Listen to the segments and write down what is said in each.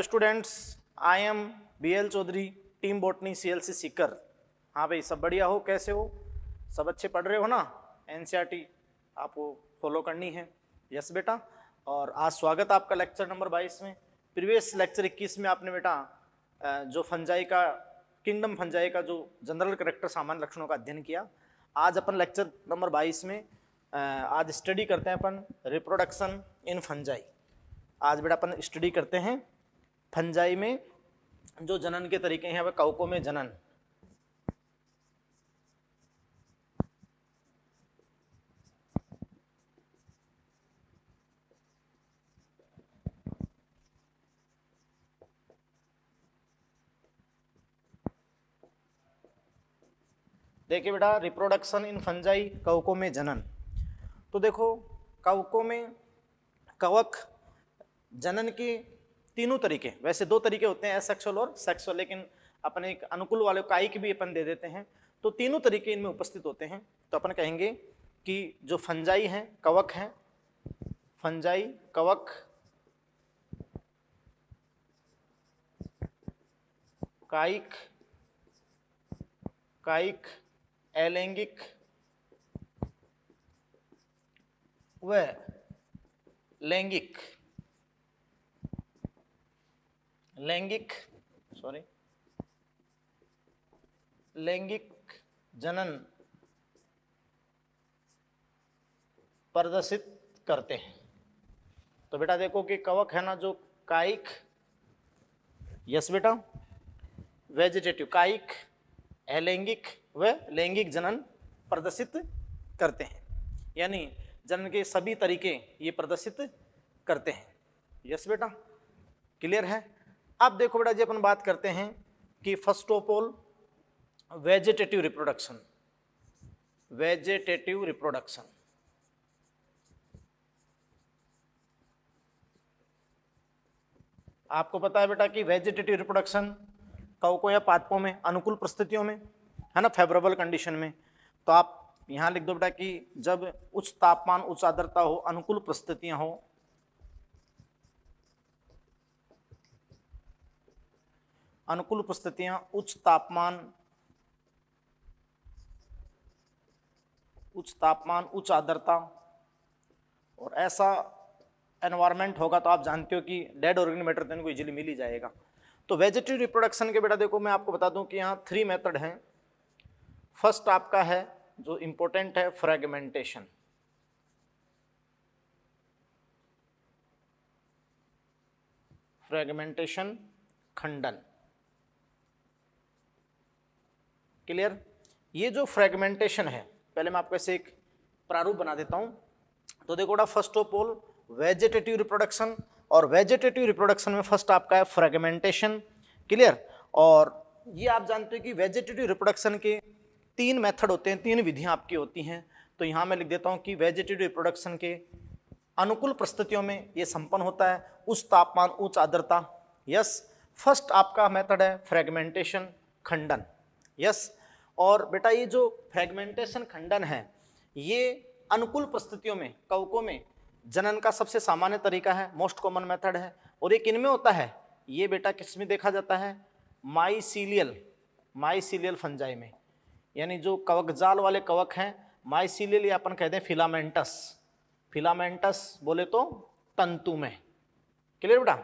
Students, I am BL Choudhary, team botany CLC Sikar. हाँ भाई, सब बढ़िया हो? कैसे हो? सब अच्छे पढ़ रहे हो ना? NCERT आपको फॉलो करनी है। यस बेटा। और आज स्वागत आपका लेक्चर नंबर 22 में। प्रीवियस लेक्चर 21 में आपने बेटा जो फंजाई का किंगडम फंजाई का जो जनरल कैरेक्टर सामान्य लक्षणों का अध्ययन किया। आज अपन लेक्चर नंबर 22 में आज स्टडी करते हैं अपन रिप्रोडक्शन इन फंजाई। आज बेटा अपन स्टडी करते हैं फंजाई में जो जनन के तरीके हैं, वह कवकों में जनन। देखिए बेटा, रिप्रोडक्शन इन फंजाई, कवकों में जनन। तो देखो, कवकों में कवक जनन के तीनों तरीके, वैसे दो तरीके होते हैं, एसेक्सुअल और सेक्सुअल, लेकिन अपन एक अनुकूल वाले कायिक भी अपन दे देते हैं। तो तीनों तरीके इनमें उपस्थित होते हैं। तो अपन कहेंगे कि जो फंजाई हैं, कवक हैं, फंजाई कवक कायिक, कायिक अलैंगिक व लैंगिक, लैंगिक जनन प्रदर्शित करते हैं। तो बेटा देखो कि कवक है ना जो कायिक, यस बेटा, वेजिटेटिव कायिक अलैंगिक व लैंगिक जनन प्रदर्शित करते हैं, यानी जनन के सभी तरीके ये प्रदर्शित करते हैं। यस बेटा, क्लियर है? अब देखो बेटा जी, अपन बात करते हैं कि first of all vegetative reproduction. Vegetative reproduction, आपको पता है बेटा कि वेजिटेटिव रिप्रोडक्शन कवकों या पादपों में अनुकूल परिस्थितियों में है ना, फेवरेबल कंडीशन में। तो आप यहां लिख दो बेटा कि जब उच्च तापमान, उच्च आर्द्रता हो, अनुकूल परिस्थितियां हो, अनुकूल परिस्थितियां, उच्च तापमान, उच्च आर्द्रता और ऐसा एनवायरमेंट होगा तो आप जानते हो कि डेड ऑर्गेनिक मैटर तो इनको इजीली मिल ही जाएगा। तो वेजिटेटिव रिप्रोडक्शन के बेटा देखो, मैं आपको बता दूं कि यहाँ 3 मेथड हैं। फर्स्ट आपका है जो इंपॉर्टेंट है, फ्रेगमेंटेशन। फ्रेगमेंटेशन, खंडन। क्लियर? ये जो फ्रेगमेंटेशन है, पहले मैं आपको ऐसे एक प्रारूप बना देता हूं। तो देखो बेटा, first of all vegetative reproduction, और वेजिटेटिव रिप्रोडक्शन में फर्स्ट आपका है फ्रेगमेंटेशन। क्लियर? और ये आप जानते हो कि वेजिटेटिव रिप्रोडक्शन के 3 मेथड होते हैं, 3 विधियां आपकी होती हैं। तो यहां मैं लिख देता हूं कि वेजिटेटिव रिप्रोडक्शन के अनुकूल परिस्थितियों में ये संपन्न होता है, उच्च तापमान, उच्च आर्द्रता। यस, फर्स्ट आपका मेथड है फ्रेगमेंटेशन, खंडन। यस, और बेटा ये जो फ्रेगमेंटेशन खंडन है, ये अनुकूल परिस्थितियों में कवकों में जनन का सबसे सामान्य तरीका है, मोस्ट कॉमन मेथड है। और ये किनमें होता है? ये बेटा किस में देखा जाता है? माइसीलियल फंजाई में, यानी जो कवकजाल वाले कवक हैं, माइसीलियल या अपन कहते हैं फिलामेंटस, फिलामेंटस बोले तो तंतु में। क्लियर बेटा?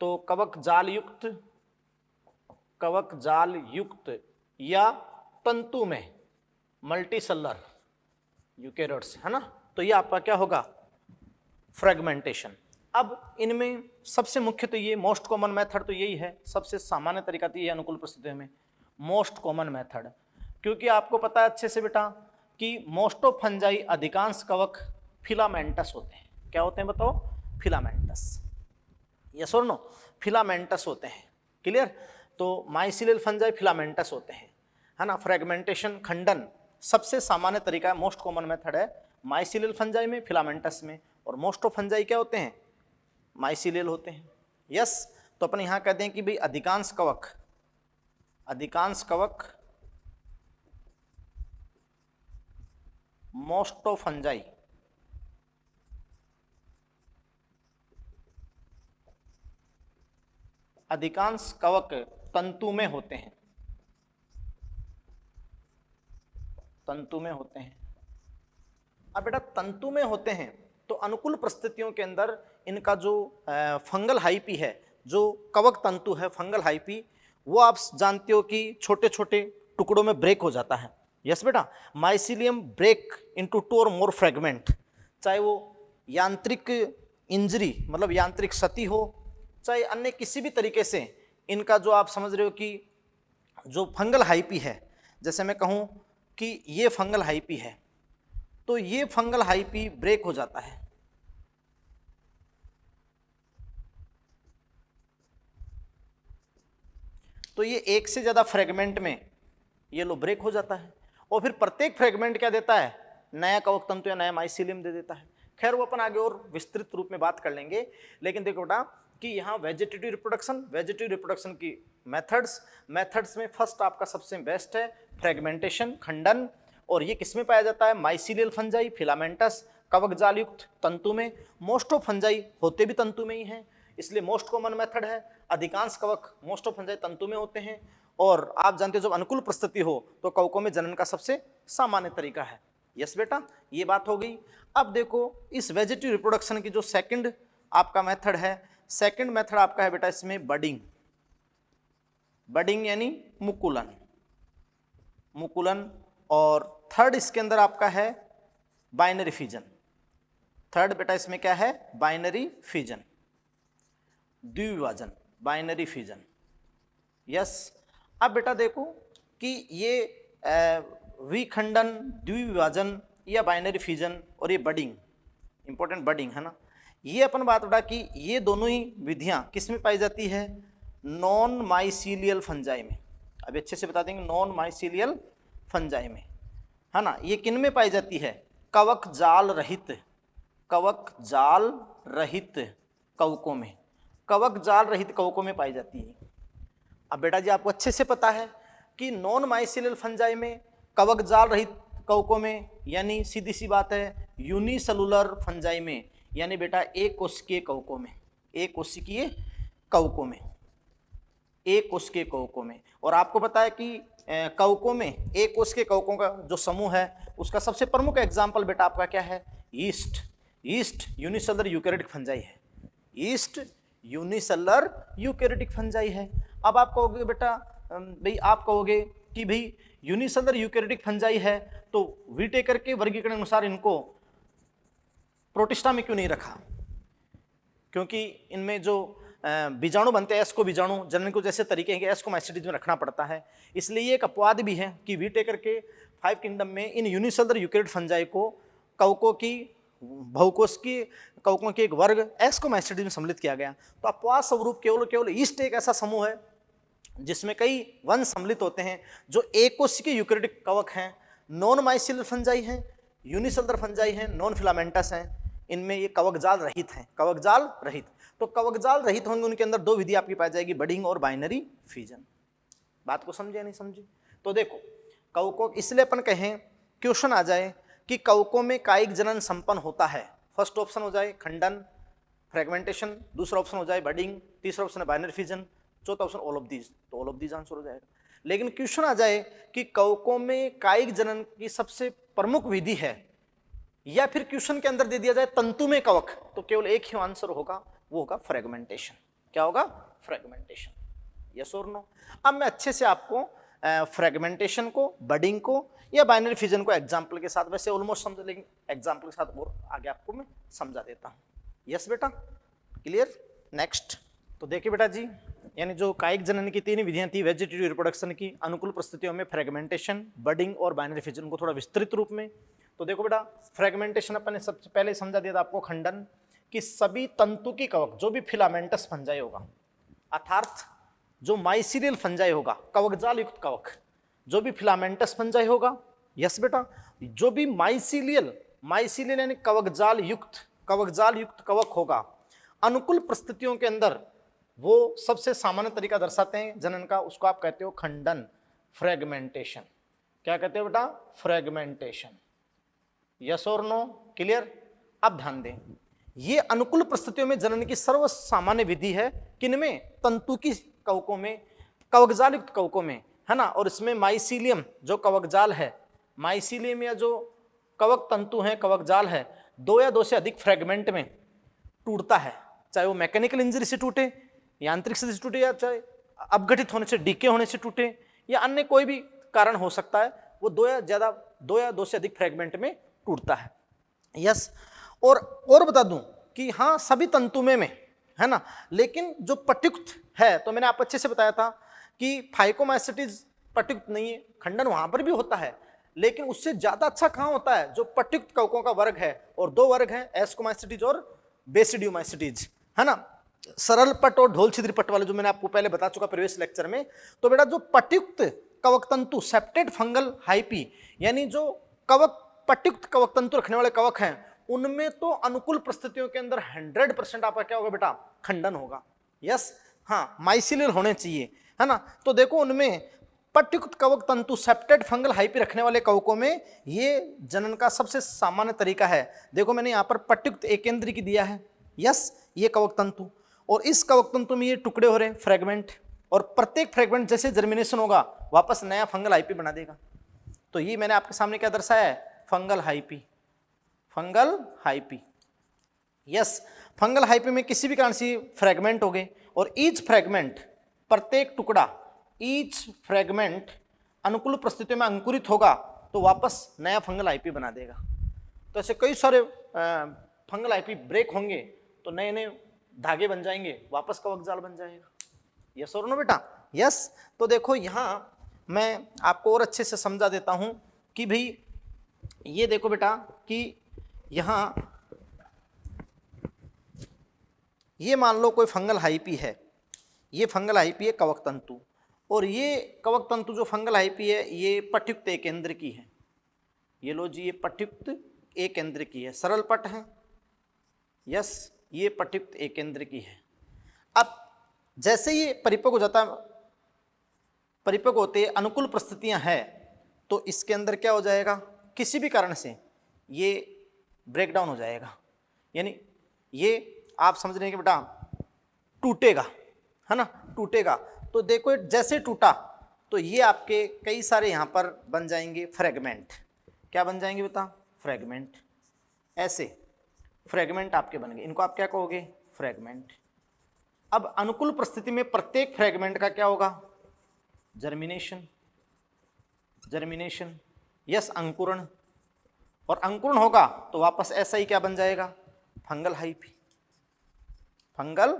तो कवक जाल युक्त या तंतु में, मल्टीसेलर यूकेरियोट्स है ना। तो ये आपका क्या होगा? फ्रेगमेंटेशन। अब इनमें सबसे मुख्य तो ये मोस्ट कॉमन मेथड तो यही है, सबसे सामान्य तरीका तो ये अनुकूल परिस्थितियों में मोस्ट कॉमन मेथड। क्योंकि आपको पता है अच्छे से बेटा कि मोस्ट ऑफ फंजाई, अधिकांश कवक फिलामेंटस होते हैं। क्या होते हैं बताओ? फिलामेंटस। यस और नो? फिलामेंटस होते हैं। क्लियर? तो माइसीलियल फंजाई फिलामेंटस होते हैं, है ना। फ्रेगमेंटेशन, खंडन सबसे सामान्य तरीका है, मोस्ट कॉमन मेथड है माइसीलियल फंजाई में, फिलामेंटस में। और मोस्ट ऑफ फंजाई क्या होते हैं? माइसीलियल होते हैं। यस, तो अपन यहां कहते हैं कि भाई अधिकांश कवक मोस्ट ऑफ फंजाई अधिकांश कवक तंतु में होते हैं, तंतु में होते हैं। अब बेटा तंतु में होते हैं तो अनुकूल परिस्थितियों के अंदर इनका जो फंगल हाइपी है, जो कवक तंतु है फंगल हाइपी, वो आप जानते हो कि छोटे छोटे टुकड़ों में ब्रेक हो जाता है। यस बेटा, माइसिलियम ब्रेक इनटू 2 और मोर फ्रेगमेंट, चाहे वो यांत्रिक इंजरी मतलब यांत्रिक क्षति हो, चाहे अन्य किसी भी तरीके से इनका जो आप समझ रहे हो कि जो फंगल हाइपी है, जैसे मैं कहूं कि ये फंगल हाइपी है तो ये फंगल हाइपी ब्रेक हो जाता है। तो ये एक से ज्यादा फ्रेगमेंट में ये लो ब्रेक हो जाता है और फिर प्रत्येक फ्रेगमेंट क्या देता है, नया कवक तंतु या नया माइसिलियम दे देता है। खैर वो अपन आगे और विस्तृत रूप में बात कर लेंगे, लेकिन देखो बेटा कि यहाँ वेजिटेटिव रिप्रोडक्शन की मेथड्स में फर्स्ट आपका सबसे बेस्ट है फ्रेगमेंटेशन, खंडन, और ये किस में पाया जाता है, माइसिलियल फंजाई, फिलामेंटस, कवक जाल युक्त तंतु में। मोस्ट ऑफ फंजाई होते भी तंतु में ही हैं, इसलिए मोस्ट कॉमन मेथड है। अधिकांश कवक मोस्ट ऑफ फंजाई तंतु में होते हैं, और आप जानते हो जब अनुकूल परिस्थिति हो तो कवकों में जनन का सबसे सामान्य तरीका है। यस बेटा, ये बात हो गई। अब देखो इस वेजिटेटिव रिप्रोडक्शन की जो सेकंड आपका मेथड है, सेकंड मेथड आपका है बेटा इसमें बडिंग, बडिंग यानी मुकुलन, मुकुलन, और थर्ड इसके अंदर आपका है बाइनरी फिजन। थर्ड बेटा इसमें क्या है, बाइनरी फिजन, द्विविभाजन, बाइनरी फिजन। यस, अब बेटा देखो कि ये विखंडन, द्विविभाजन या बाइनरी फिजन और ये बडिंग, इंपॉर्टेंट बडिंग है ना, ये अपन बात बेटा कि ये दोनों ही विधियां किस में पाई जाती है, नॉन माइसिलियल फंजाई में। अभी अच्छे से बता देंगे, नॉन माइसिलियल फंजाई में, है ना। ये किन में पाई जाती है, कवक जाल रहित, कवक जाल रहित कवकों में, कवक जाल रहित कवकों में पाई जाती है। अब बेटा जी आपको अच्छे से पता है कि नॉन माइसिलियल फंजाई में, कवक जाल रहित कवकों में, यानी सीधी सी बात है यूनिसेलुलर फंजाई में, यानी बेटा एक कोशिकीय कवकों में, एक कोशिकीय कवकों में, एक कोशिकीय कवकों में। और आपको पता है कि कवकों में एक कोशिकीय कवकों का जो समूह है उसका सबसे प्रमुख एग्जाम्पल बेटा आपका क्या है, yeast, yeast unicellular eukaryotic fungi है, यीस्ट यूनिसेलुलर यूकेरियोटिक फंजाई है। अब आप कहोगे बेटा भाई, आप कहोगे कि भाई यूनिसेलुलर यूकेरियोटिक फंजाई है तो विटेकर के वर्गीकरण अनुसार इनको प्रोटिस्टा में क्यों नहीं रखा, क्योंकि इनमें जो बीजाणु बनते हैं, एस को बीजाणु जनन को जैसे तरीके हैं कि एस को माइस्टिडीज में रखना पड़ता है, इसलिए एक अपवाद भी है कि विटेकर के 5 किंगडम में इन यूनिसेलुलर यूकेरियोटिक फंजाई को कवकों की बहुकोश की कवकों के एक वर्ग एस को माइस्टिडीज में सम्मिलित किया गया। तो अपवाद स्वरूप केवल ईस्ट एक ऐसा समूह है जिसमें कई वंश सम्मिलित होते हैं जो एक कोशिकीय यूकेरियोटिक कवक हैं, नॉन माइसिलियल फंजाई हैं, यूनिसेलुलर फंजाई हैं, नॉन फिलामेंटस हैं, इनमें ये कवक जाल रहित हैं, कवक जाल रहित। तो कवक जाल रहित होंगे उनके अंदर दो विधि आपकी पाई जाएगी, बडिंग और बाइनरी फिजन। बात को समझे या नहीं समझे? तो देखो कवकों, इसलिए अपन कहें क्वेश्चन आ जाए कि कवकों में कायिक जनन संपन्न होता है, फर्स्ट ऑप्शन हो जाए खंडन फ्रेगमेंटेशन, दूसरा ऑप्शन हो जाए बडिंग, तीसरा ऑप्शन है बाइनरी फिजन, चौथा ऑप्शन ऑल ऑफ दीज, तो ऑल ऑफ दीज आंसर हो जाएगा। लेकिन क्वेश्चन आ जाए कि कवकों में कायिक जनन की सबसे प्रमुख विधि है, या फिर क्वेश्चन के अंदर दे दिया जाए तंतु में कवक, तो केवल एक ही आंसर होगा, वो होगा फ्रेगमेंटेशन। क्या होगा? फ्रेगमेंटेशन। यस और नो? अब मैं अच्छे से आपको फ्रेगमेंटेशन को, बडिंग को या बाइनरी फिजन को एग्जाम्पल के साथ, वैसे ऑलमोस्ट समझ, लेकिन एग्जाम्पल के साथ और आगे आपको मैं समझा देता हूँ। यस बेटा, क्लियर? नेक्स्ट। तो देखिए बेटा जी, यानी जो कायिक जनन की तीन विधियां थी वेजिटेटिव रिप्रोडक्शन की, अनुकूल परिस्थितियों में फ्रेगमेंटेशन, बडिंग और बाइनरी फिजन को थोड़ा विस्तृत रूप में। तो देखो बेटा, फ्रेगमेंटेशन अपन ने सबसे पहले समझा दिया था आपको खंडन, कि सभी तंतु की कवक जो भी फिलामेंटस फंजाई होगा, अर्थात जो माइसिलियल फंजाई होगा, कवकजाल युक्त कवक, जो भी फिलामेंटस फंजाई होगा, यस बेटा, जो भी माइसिलियल यानी कवकजाल युक्त कवक होगा, अनुकूल परिस्थितियों के अंदर वो सबसे सामान्य तरीका दर्शाते हैं जनन का, उसको आप कहते हो खंडन, फ्रेगमेंटेशन। क्या कहते हो बेटा? फ्रेगमेंटेशन। यस और नो? क्लियर? अब ध्यान दें, ये अनुकूल परिस्थितियों में जनन की सर्व सामान्य विधि है। किनमें? तंतु की कवकों में, कवकजाल युक्त कवकों में, है ना। और इसमें माइसीलियम जो कवकजाल है, माइसीलियम या जो कवक तंतु है, कवकजाल है, 2 या 2 से अधिक फ्रेगमेंट में टूटता है, चाहे वो मैकेनिकल इंजरी से टूटे, यांत्रिक से टूटे, या चाहे अपघटित होने से, डीके होने से टूटे, या अन्य कोई भी कारण हो सकता है, वो 2 या 2 से अधिक फ्रेगमेंट में टूटता है। यस। और बता दूं कि हाँ सभी तंतुमे में, है ना, लेकिन जो पट्युक्त है, तो मैंने आप अच्छे से बताया था कि फाइकोमाइसिटीज पट्युक्त नहीं है, खंडन वहां पर भी होता है, लेकिन उससे ज्यादा अच्छा कहाँ होता है? जो पट्युक्त कवकों का वर्ग है, और 2 वर्ग हैं, एस्कोमाइसिटीज और बेसिडियोमाइसिटीज, है ना। सरल पट और ढोल छिद्री पट वाले जो मैंने आपको पहले बता चुका प्रीवियस लेक्चर में। तो बेटा जो पट्युक्त कवक तंतु, सेप्टेड फंगल हाइपी, यानी जो कवक पट्युक्त कवक तंतु रखने वाले कवक हैं, उनमें तो अनुकूल परिस्थितियों के अंदर 100% आपका क्या होगा बेटा? खंडन होगा। यस, हाँ, माइसिलियल होने चाहिए, है ना। तो देखो उनमें पट्युक्त कवक तंतु, सेप्टेड फंगल हाइपी रखने वाले कवकों में ये जनन का सबसे सामान्य तरीका है। देखो मैंने यहाँ पर पट्युक्त एकेंद्री की दिया है। यस, ये कवक तंतु, और इस कवक तंतु में ये टुकड़े हो रहे हैं, फ्रेगमेंट, और प्रत्येक फ्रेगमेंट जैसे जर्मिनेशन होगा वापस नया फंगल हाइपी बना देगा। तो ये मैंने आपके सामने क्या दर्शाया है? Fungal hyphae, fungal hyphae. Yes, fungal hyphae में किसी भी कारण से फ्रेगमेंट हो गए, और ईच फ्रेगमेंट, प्रत्येक टुकड़ा, ईच फ्रेगमेंट अनुकूल परिस्थितियों में अंकुरित होगा तो वापस नया फंगल हाइपी बना देगा। तो ऐसे कई सारे फंगल हाइपी ब्रेक होंगे तो नए नए धागे बन जाएंगे, वापस कवक जाल बन जाएगा। यस और नो बेटा? यस। तो देखो यहाँ मैं आपको और अच्छे से समझा देता हूं कि भाई ये देखो बेटा कि यहाँ ये मान लो कोई फंगल हाइपी है, ये फंगल हाइपी है कवक तंतु, और ये कवक तंतु जो फंगल हाइपी है ये पट्युक्त एकेंद्र की है। ये लो जी, ये पट्युक्त एकेंद्र की है, सरल पट है। यस, ये पट्युक्त एकेंद्र की है। अब जैसे ये परिपक्व हो जाता है, परिपक्व होते अनुकूल परिस्थितियां हैं, तो इसके अंदर क्या हो जाएगा? किसी भी कारण से ये ब्रेक डाउन हो जाएगा, यानी ये आप समझ रहे हैं कि बेटा टूटेगा, है ना, टूटेगा। तो देखो जैसे टूटा तो ये आपके कई सारे यहाँ पर बन जाएंगे फ्रेगमेंट। क्या बन जाएंगे बेटा? फ्रेगमेंट। ऐसे फ्रेगमेंट आपके बन गए, इनको आप क्या कहोगे? फ्रेगमेंट। अब अनुकूल परिस्थिति में प्रत्येक फ्रेगमेंट का क्या होगा? Germination, germination. यस, अंकुरण, और अंकुरण होगा तो वापस ऐसा ही क्या बन जाएगा? Fungal hyphae, fungal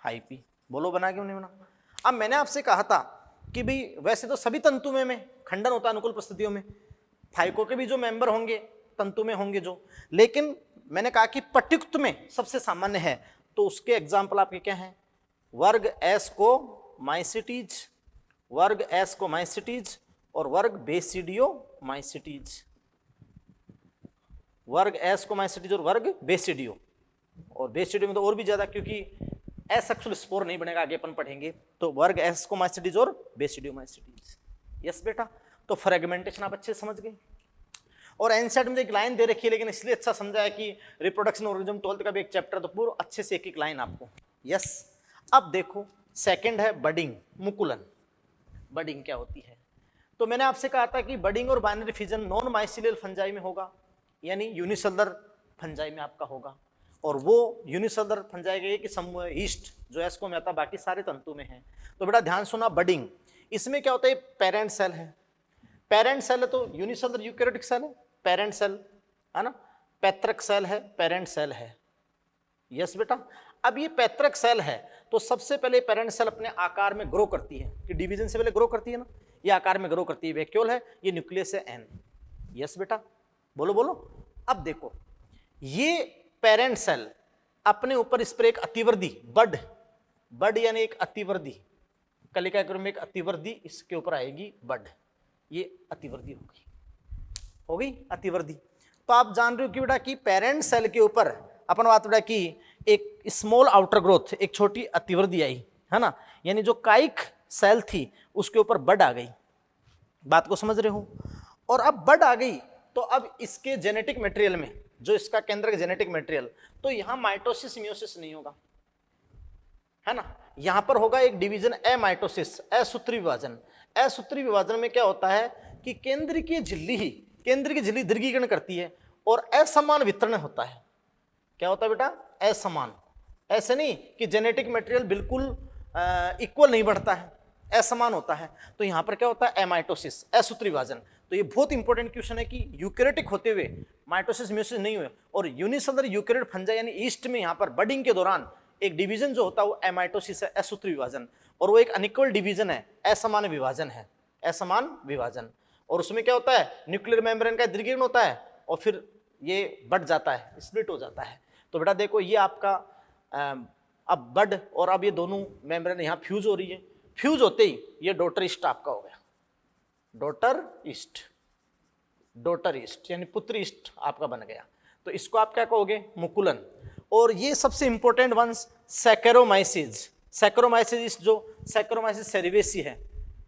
hyphae. बोलो बना क्यों नहीं बना? अब मैंने आपसे कहा था कि भाई वैसे तो सभी तंतु में खंडन होता है अनुकूल परिस्थितियों में, फाइको के भी जो मेंबर होंगे तंतु में होंगे जो, लेकिन मैंने कहा कि पट्युक्त में सबसे सामान्य है। तो उसके एग्जाम्पल आपके क्या हैं? वर्ग एस को माइसिटीज, वर्ग एस को माइसिटीज, और वर्ग बेसिडियो माइसिटीज, वर्ग एस को माइसिटीज और वर्ग बेसिडियो। और बेसिडियो में तो और भी ज्यादा, क्योंकि एसेक्सुअल स्पोर नहीं बनेगा, आगे अपन पढ़ेंगे। तो वर्ग एस को माइसिटीज और बेसिडियो माइसिटीज। यस बेटा, तो फ्रेगमेंटेशन आप अच्छे से समझ गए। और एनसेट में एक लाइन दे रखी है, लेकिन इसलिए अच्छा समझा है कि रिप्रोडक्शन ऑर्गेनिज्म 12th का भी एक चैप्टर, तो पूरा अच्छे से एक एक लाइन आपको। यस। अब देखो सेकंड है बडिंग, मुकुलन। बडिंग क्या होती है? तो मैंने आपसे कहा था कि बडिंग और बाइनरी फिजन नॉन माइसिलियल फंजाई में होगा, यानी यूनिसेलुलर फंजाई में आपका होगा। और वो यूनिसेलुलर फंजाई का कि समूह ईस्ट जो एस्को में आता, बाकी सारे तंतु में है। तो बेटा ध्यान सुना, बडिंग, इसमें क्या होता है? पेरेंट सेल है, पेरेंट सेल है तो यूनिसेलुलर यूकैरियोटिक सेल है, पेरेंट सेल है ना, पैतृक सेल है, पेरेंट सेल है। यस बेटा। अब ये पैतृक सेल है तो सबसे पहले पेरेंट सेल अपने आकार में ग्रो करती है, कि डिवीजन से पहले ग्रो करती है ना, ये आकार में ग्रो करती है, वैक्यूल है, ये न्यूक्लियस है एन। यस बेटा, बोलो बोलो। अब देखो ये पेरेंट सेल अपने ऊपर इस पर एक अतिवर्धी बड, बड यानी एक अतिवर्धी, कलिका क्रम में एक अतिवर्धी इसके ऊपर आएगी बड, ये अतिवर्धी हो गई अतिवर्धी। तो आप जान रहे हो कि बेटा कि पेरेंट सेल के ऊपर अपन बात बेटा कि एक स्मॉल आउटर ग्रोथ, एक छोटी अतिवर्धी आई, है ना, यानी जो कायिक सेल थी उसके ऊपर बड आ गई। बात को समझ रहे हो? और अब बड आ गई तो अब इसके जेनेटिक मटेरियल में जो इसका केंद्रक जेनेटिक मटेरियल, तो यहाँ माइटोसिस मियोसिस नहीं होगा, है ना। यहां पर होगा एक डिवीजन एमाइटोसिस, असूत्री विभाजन। असूत्री विभाजन में क्या होता है कि केंद्र की झिल्ली दीर्घीकरण करती है और असमान वितरण होता है। क्या होता है बेटा? असमान। ऐसे नहीं कि जेनेटिक मटेरियल बिल्कुल इक्वल नहीं बढ़ता है, असमान होता है। तो यहां पर क्या होता है? एमाइटोसिस, असूत्री विभाजन। तो ये बहुत इंपॉर्टेंट क्वेश्चन है कि यूकेरियोटिक होते हुए माइटोसिस मियोसिस नहीं हुए, और यूनिसेलुलर यूकेरियोट फंजाई यानी ईस्ट में यहां पर बडिंग के दौरान एक डिवीजन जो होता है वो एमाइटोसिस है, असूत्री विभाजन, और वो एक अनइक्वल डिवीजन है, असमान विभाजन है, असमान विभाजन। और उसमें क्या होता है? न्यूक्लियर मेम्ब्रेन का दीर्घीकरण होता है और फिर ये बढ़ जाता है, स्प्लिट हो जाता है। तो बेटा देखो ये आपका अब बड और अब ये दोनों मेम्ब्रेन यहाँ फ्यूज हो रही है, फ्यूज होते ही ये डॉटर ईस्ट आपका हो गया, डॉटर ईस्ट यानी पुत्र ईस्ट आपका बन गया। तो इसको आप क्या कहोगे? मुकुलन। और ये सबसे इंपॉर्टेंट वंस सैकेरोमाइसिस। सैकेरोमाइसिस जो सैकेरोमाइसिस सेरिवेसी है,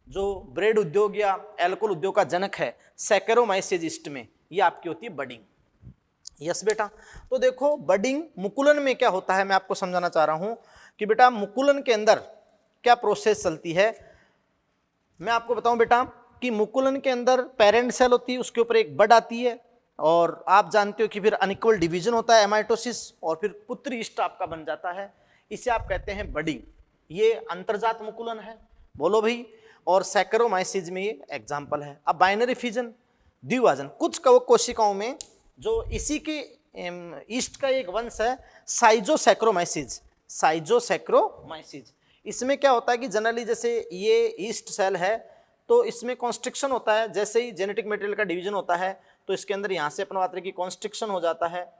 जो ब्रेड उद्योग या एल्कोहल उद्योग का जनक है, सैकेरोमाइसिस ईस्ट में ये आपकी होती है बडिंग। यस बेटा। तो देखो बडिंग मुकुलन में क्या होता है मैं आपको समझाना चाह रहा हूं कि बेटा मुकुलन के अंदर क्या प्रोसेस चलती है। मैं आपको बताऊं बेटा कि मुकुलन के अंदर पेरेंट सेल होती है, उसके ऊपर एक बड आती है, और आप जानते हो कि फिर अनइक्वल डिवीजन होता है एमाइटोसिस, और फिर पुत्र ईस्ट आपका बन जाता है। इसे आप कहते हैं बडिंग। ये अंतर्जात मुकुलन है, बोलो भाई। और सैकेरोमाइसिस में ये एग्जाम्पल है। अब बाइनरी फिजन, द्विभाजन, कुछ कवक कोशिकाओं में जो इसी के ईस्ट का एक वंश है साइजोसैक्रोमाइसिस। साइजोसैक्रोमाइसिस इसमें क्या होता है कि जनरली जैसे ये ईस्ट सेल है तो इसमें कॉन्स्ट्रिक्शन होता है, जैसे ही जेनेटिक मटेरियल का डिवीजन होता है तो इसके अंदर यहाँ से अपन बात करें कि कॉन्स्ट्रिक्शन हो जाता है,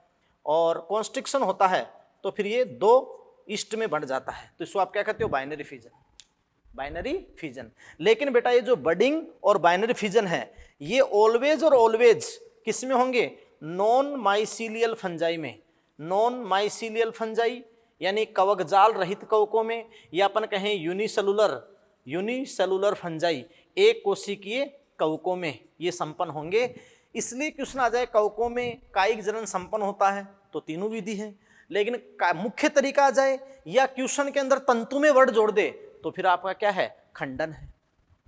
और कॉन्स्ट्रिक्शन होता है तो फिर ये दो ईस्ट में बढ़ जाता है, तो इसको आप क्या कहते हो? Binary fission, binary fission. लेकिन बेटा ये जो बडिंग और बाइनरी फिजन है ये ऑलवेज और ऑलवेज किस में होंगे? नॉन माइसीलियल फंजाई में। नॉन माइसीलियल फंजाई यानी कवक जाल रहित कवकों में, या अपन कहें यूनिसेलुलर फंजाई, एक कोशिकीय कवकों में ये संपन्न होंगे। इसलिए क्वेश्चन आ जाए कवकों में कायिक जनन संपन्न होता है तो तीनों विधि है, लेकिन मुख्य तरीका आ जाए या क्वेश्चन के अंदर तंतु में वर्ड जोड़ दे तो फिर आपका क्या है? खंडन है।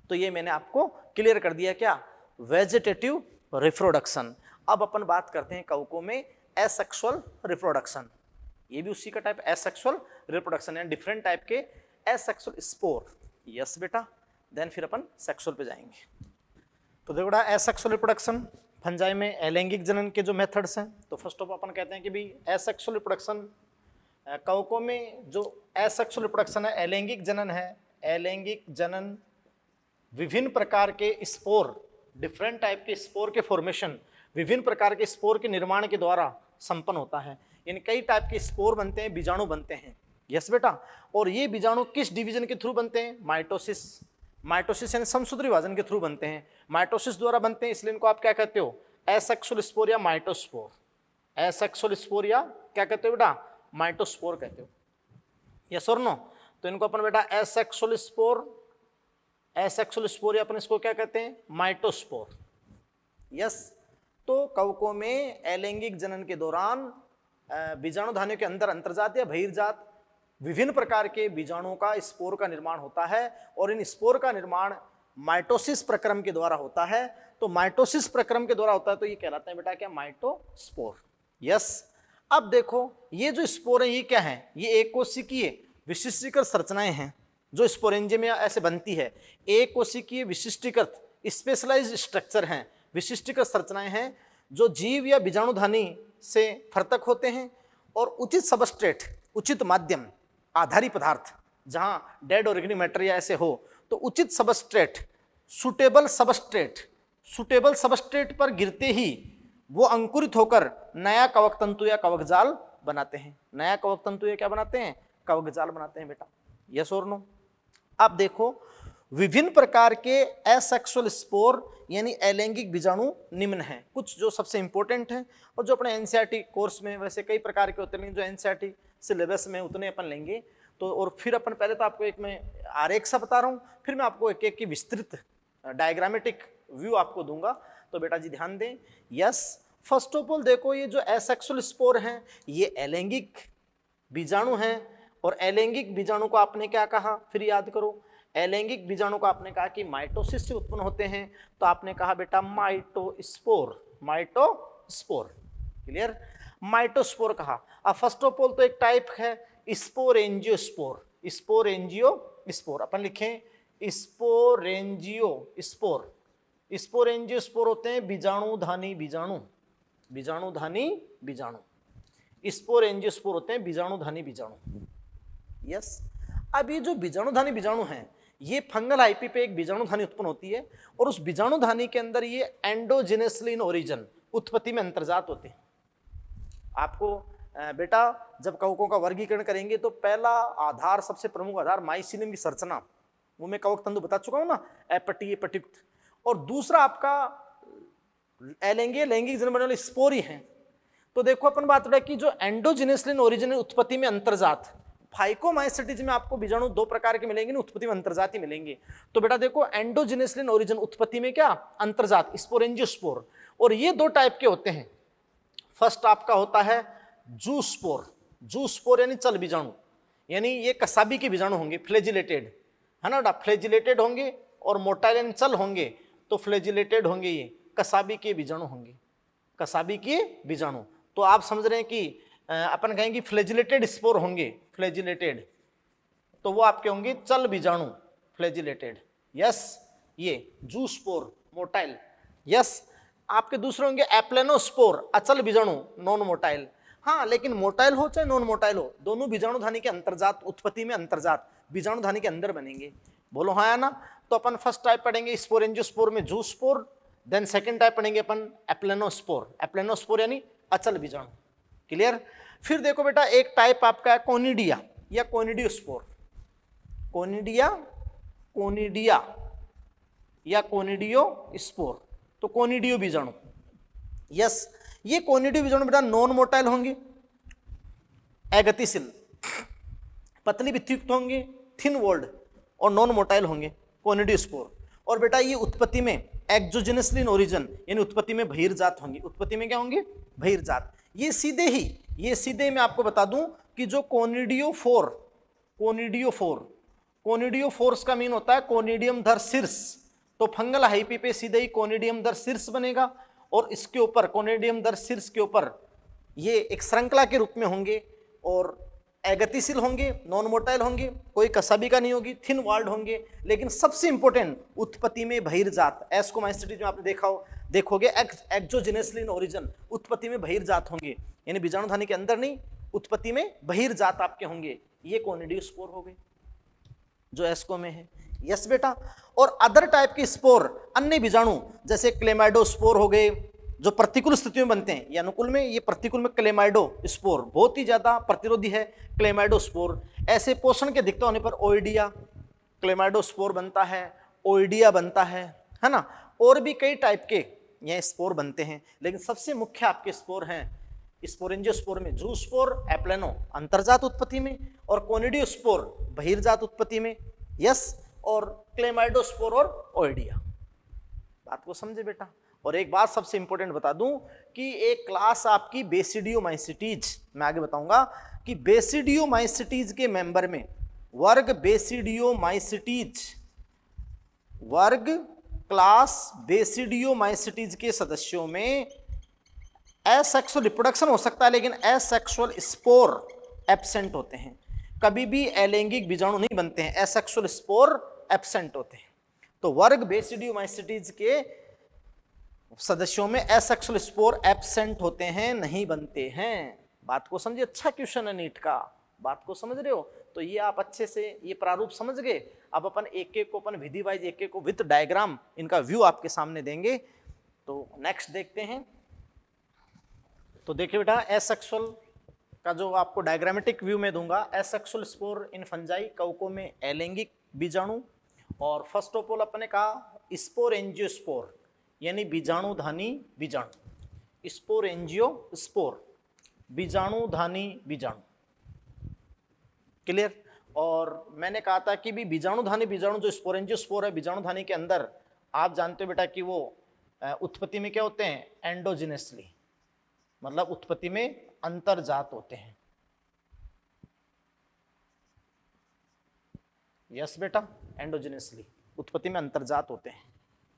तो ये मैंने आपको क्लियर कर दिया क्या? Vegetative reproduction. अब अपन बात करते हैं कवकों में एसेक्सुअल रिप्रोडक्शन। ये भी उसी का टाइप एसेक्सुअल रिप्रोडक्शन है, डिफरेंट टाइप के एसेक्सुअल स्पोर। यस बेटा। देन फिर अपन सेक्सुअल पे जाएंगे। तो देखो बेटा एसेक्सुअल रिप्रोडक्शन फंजाई में अलैंगिक जनन के जो मेथड्स हैं, तो फर्स्ट ऑफ अपन कहते हैं कि भाई एसेक्सुअल रिप्रोडक्शन कवकों में जो एसेक्सुअल रिप्रोडक्शन है अलैंगिक जनन है। अलैंगिक जनन विभिन्न प्रकार के स्पोर, डिफरेंट टाइप के स्पोर के फॉर्मेशन, विभिन्न प्रकार के स्पोर के निर्माण के द्वारा संपन्न होता है। यानी कई टाइप के स्पोर बनते हैं, बीजाणु बनते हैं। यस बेटा। और ये बीजाणु किस डिवीजन के थ्रू बनते हैं? माइटोसिस। माइटोसिस यानी समसूत्री विभाजन के थ्रू बनते हैं, माइटोसिस द्वारा बनते हैं, इसलिए इनको आप क्या कहते हो? एसेक्सुअल स्पोर या माइटोस्पोर। एसेक्सुअल स्पोर या क्या कहते हो बेटा? माइटोस्पोर कहते हो। यस और नो? तो इनको अपन बेटा एसेक्सुअल स्पोर, एसेक्सुअल स्पोर या अपन इसको क्या कहते हैं? माइटोस्पोर। यस। तो कवकों में अलैंगिक जनन के दौरान बीजाणुधानियों के अंदर अंतर्जात या बहिर्जात विभिन्न प्रकार के बीजाणुओं का स्पोर का निर्माण होता है, और इन स्पोर का निर्माण माइटोसिस प्रक्रम के द्वारा होता है। तो माइटोसिस प्रक्रम के द्वारा होता है तो ये कहलाता है बेटा क्या? माइटोस्पोर। यस। अब देखो ये जो स्पोर है ये क्या है? ये एक कोशिकीय विशिष्टीकृत संरचनाएं हैं जो स्पोरेंजियम में ऐसे बनती है। एक कोशिकीय विशिष्टीकृत स्पेशलाइज्ड स्ट्रक्चर हैं, विशिष्टीकृत संरचनाएं हैं जो जीव या बीजाणुधानी से फर्तक होते हैं, और उचित सबस्ट्रेट, उचित माध्यम, आधारी पदार्थ जहां डेड ऑर्गेनिक मैटर या ऐसे हो तो उचित सबस्ट्रेट, सुटेबल सबस्ट्रेट पर गिरते ही वो अंकुरित होकर नया कवक तंतु या कवक जाल बनाते हैं। नया कवक तंतु या क्या बनाते हैं? कवक जाल बनाते हैं बेटा। यस और नो? अब देखो विभिन्न प्रकार के एसेक्सुअल स्पोर यानी अलैंगिक बीजाणु निम्न हैं, कुछ जो सबसे इंपॉर्टेंट हैं और जो अपने एनसीईआरटी कोर्स में वैसे कई प्रकार के होते हैं, जो एनसीईआरटी सिलेबस में उतने अपन लेंगे। तो और फिर अपन पहले तो आपको एक मैं आरेख सा बता रहा हूँ, फिर मैं आपको एक एक की विस्तृत डायग्रामेटिक व्यू आपको दूंगा। तो बेटा जी ध्यान दें। यस, फर्स्ट ऑफ ऑल देखो, ये जो एसेक्सुअल स्पोर हैं ये अलैंगिक बीजाणु हैं, और अलैंगिक बीजाणु को आपने क्या कहा, फिर याद करो, अलैंगिक बीजाणु को आपने कहा कि माइटोसिस से उत्पन्न होते हैं, तो आपने कहा बेटा माइटोस्पोर, माइटोस्पोर, क्लियर, माइटोस्पोर कहा। अब फर्स्ट ऑफ ऑल तो एक टाइप है स्पोरेंजियोस्पोर, स्पोरेंजियोस्पोर अपन लिखें स्पोरेंजियोस्पोर, स्पोरेंजियोस्पोर होते हैं बीजाणुधानी बीजाणु, बीजाणुधानी बीजाणु, स्पोरेंजियोस्पोर होते हैं बीजाणुधानी बीजाणु। यस, अब ये जो बीजाणुधानी बीजाणु हैं ये फंगल आईपी पे एक बीजाणुधानी उत्पन्न होती है, और उस बीजाणुधानी के अंदर ये एंडोजिनसली इन ओरिजिन, उत्पत्ति में अंतर्जात होते हैं। आपको बेटा जब कवकों का वर्गीकरण करेंगे तो पहला आधार, सबसे प्रमुख आधार माइसिलियम की संरचना, वो मैं कवक तंतु बता चुका हूं ना, एपटी प्रयुक्त, और दूसरा आपका अलैंगिक, लैंगिक जन्म वाले स्पोर ही हैं। तो देखो अपन बात रहे कि जो एंडोजिनसली इन ओरिजिन, उत्पत्ति में अंतर्जात, फाइकोमाइसिटीज में आपको बीजाणु दो प्रकार के मिलेंगे, उत्पत्ति में अंतर्जात ही मिलेंगे। तो बेटा देखो एंडोजिनसली इन ओरिजिन, उत्पत्ति में क्या अंतर्जात, स्पोरेंजियोस्पोर, और ये दो टाइप के होते हैं। फर्स्ट आपका होता है जूस्पोर, जूस्पोर यानी चल बीजाणु, यानी ये कसाबी के बीजाणु होंगे, फ्लेजिलेटेड है ना, फ्लेजिलेटेड होंगे, और मोटाइल यानी चल होंगे तो फ्लेजिलेटेड होंगे, ये कसाबी के बीजाणु होंगे, कसाबी के बीजाणु। तो आप समझ रहे हैं कि अपन कहेंगे फ्लेजिलेटेड स्पोर होंगे, फ्लेजिलेटेड, तो वो आपके होंगे चल बीजाणु, फ्लेजिलेटेड। यस, ये जूस्पोर मोटाइल। यस, आपके दूसरे होंगे एप्लेनोस्पोर, अचल बीजाणु, नॉन मोटाइल। हाँ, लेकिन मोटाइल हो चाहे नॉन मोटाइल हो, दोनों बीजाणुधानी के अंतर्जात, उत्पत्ति में अंतर्जात, बीजाणुधानी के अंदर बनेंगे। बोलो हाँ या ना। तो अपन फर्स्ट टाइप पढ़ेंगे स्पोरेंजियोस्पोर में जूस्पोर, देन सेकंड टाइप पढ़ेंगे अपन एप्लेनोस्पोर, एप्लेनोस्पोर यानी अचल बीजाणु, क्लियर। फिर देखो बेटा एक टाइप आपका है कोनिडिया या कोनिडियोस्पोर, कोनिडिया, कोनिडिया या कोनिडियोस्पोर, तो कोनिडियो बीजाणु। यस, ये कोनिडियो बीजाणु बेटा नॉन मोटाइल होंगे, अगतिशील, पतली भित्तियुक्त होंगे, थिन वॉल्ड, और नॉन मोटाइल होंगे, कोनिडियोस्पोर। और बेटा ये उत्पत्ति में एक्सोजिनसली इन ओरिजिन, यानी उत्पत्ति में बहिर्जात होंगे, उत्पत्ति में क्या होंगे, बहिर्जात। ये सीधे मैं आपको बता दूं कि जो कोनिडियोफोर, कोनिडियोफोर्स का मीन होता है कोनिडियम धर शीर्ष, तो फंगल हाइपी पे सीधे ही कोनिडियम धर शीर्ष बनेगा, और इसके ऊपर कोनिडियम धर शीर्ष के ऊपर ये एक श्रृंखला के रूप में होंगे, और अगतिशील होंगे, नॉन मोटाइल होंगे, कोई कसाबी का नहीं होगी, थिन वॉल्ड होंगे, लेकिन सबसे इंपॉर्टेंट उत्पत्ति में बहिर्जात, एस्कोमाइसिटी जो आपने देखा हो, देखोगे एक्सोजिनसली इन ओरिजिन, उत्पत्ति में बहिर्जात होंगे, यानी बीजाणुधानी के अंदर नहीं, उत्पत्ति में बहिर्जात आपके होंगे। ये कोनिडियोस्पोर हो गए जो एस्को में है। यस बेटा, और अदर टाइप के स्पोर, अन्य बीजाणु जैसे क्लेमाइडोस्पोर हो गए, जो प्रतिकूल स्थितियों में बनते हैं, या अनुकूल में, ये प्रतिकूल में क्लेमाइडोस्पोर बहुत ही ज्यादा प्रतिरोधी है, क्लेमाइडोस्पोर। ऐसे पोषण के अधिकता होने पर ओइडिया, क्लेमाइडोस्पोर बनता है, ओइडिया बनता है ना, और भी कई टाइप के ये स्पोर बनते हैं, लेकिन सबसे मुख्य आपके स्पोर हैं स्पोरेंजियोस्पोर में जूस्पोर, एप्लेनो अंतर्जात उत्पत्ति में, और कोनिडियोस्पोर बहिर्जात उत्पत्ति में। यस, और क्लेमाइडोस्पोर और ओइडिया। बात को समझे बेटा। और एक बात सबसे इंपॉर्टेंट बता दूं कि एक क्लास आपकी बेसिडियोमाइसिटीज, मैं आगे बताऊंगा कि बेसिडियोमाइसिटीज के मेंबर में वर्ग बेसिडियोमाइसिटीज, वर्ग क्लास बेसिडियोमाइसिटीज के सदस्यों में एसेक्सुअल रिप्रोडक्शन हो सकता है, लेकिन एसेक्सुअल स्पोर एब्सेंट होते हैं। कभी भी अलैंगिक बीजाणु नहीं बनते हैं, एसेक्सुअल स्पोर एब्सेंट होते हैं। तो वर्ग बेसिडियोमाइसिटीज के सदस्यों में एसेक्सुअल स्पोर एब्सेंट होते हैं, नहीं बनते हैं। बात को समझिए, अच्छा क्वेश्चन है नीट का, बात को समझ रहे हो। तो ये आप अच्छे से ये प्रारूप समझ गए। अब अपन एक एक को अपन विधि वाइज एक एक को विथ डायग्राम इनका व्यू आपके सामने देंगे। तो नेक्स्ट देखते हैं। तो देखिए बेटा, एसेक्सुअल का जो आपको डायग्रामेटिक व्यू में दूंगा, एसेक्सुअल स्पोर इन फंजाई, कवकों में अलैंगिक बीजाणु। और फर्स्ट ऑफ ऑल अपने कहा स्पोरेंजियोस्पोर यानी बीजाणुधानी बीजाणु, स्पोरेंजियोस्पोर बीजाणुधानी बीजाणु, क्लियर। और मैंने कहा था कि भी बीजाणुधानी बीजाणु जो स्पोरेंजियोस्पोर है बीजाणुधानी के अंदर, आप जानते हो बेटा कि वो उत्पत्ति में क्या होते हैं, एंडोजिनसली, मतलब उत्पत्ति में अंतर्जात होते हैं। यस बेटा, एंडोजिनसली उत्पत्ति में अंतर्जात होते हैं।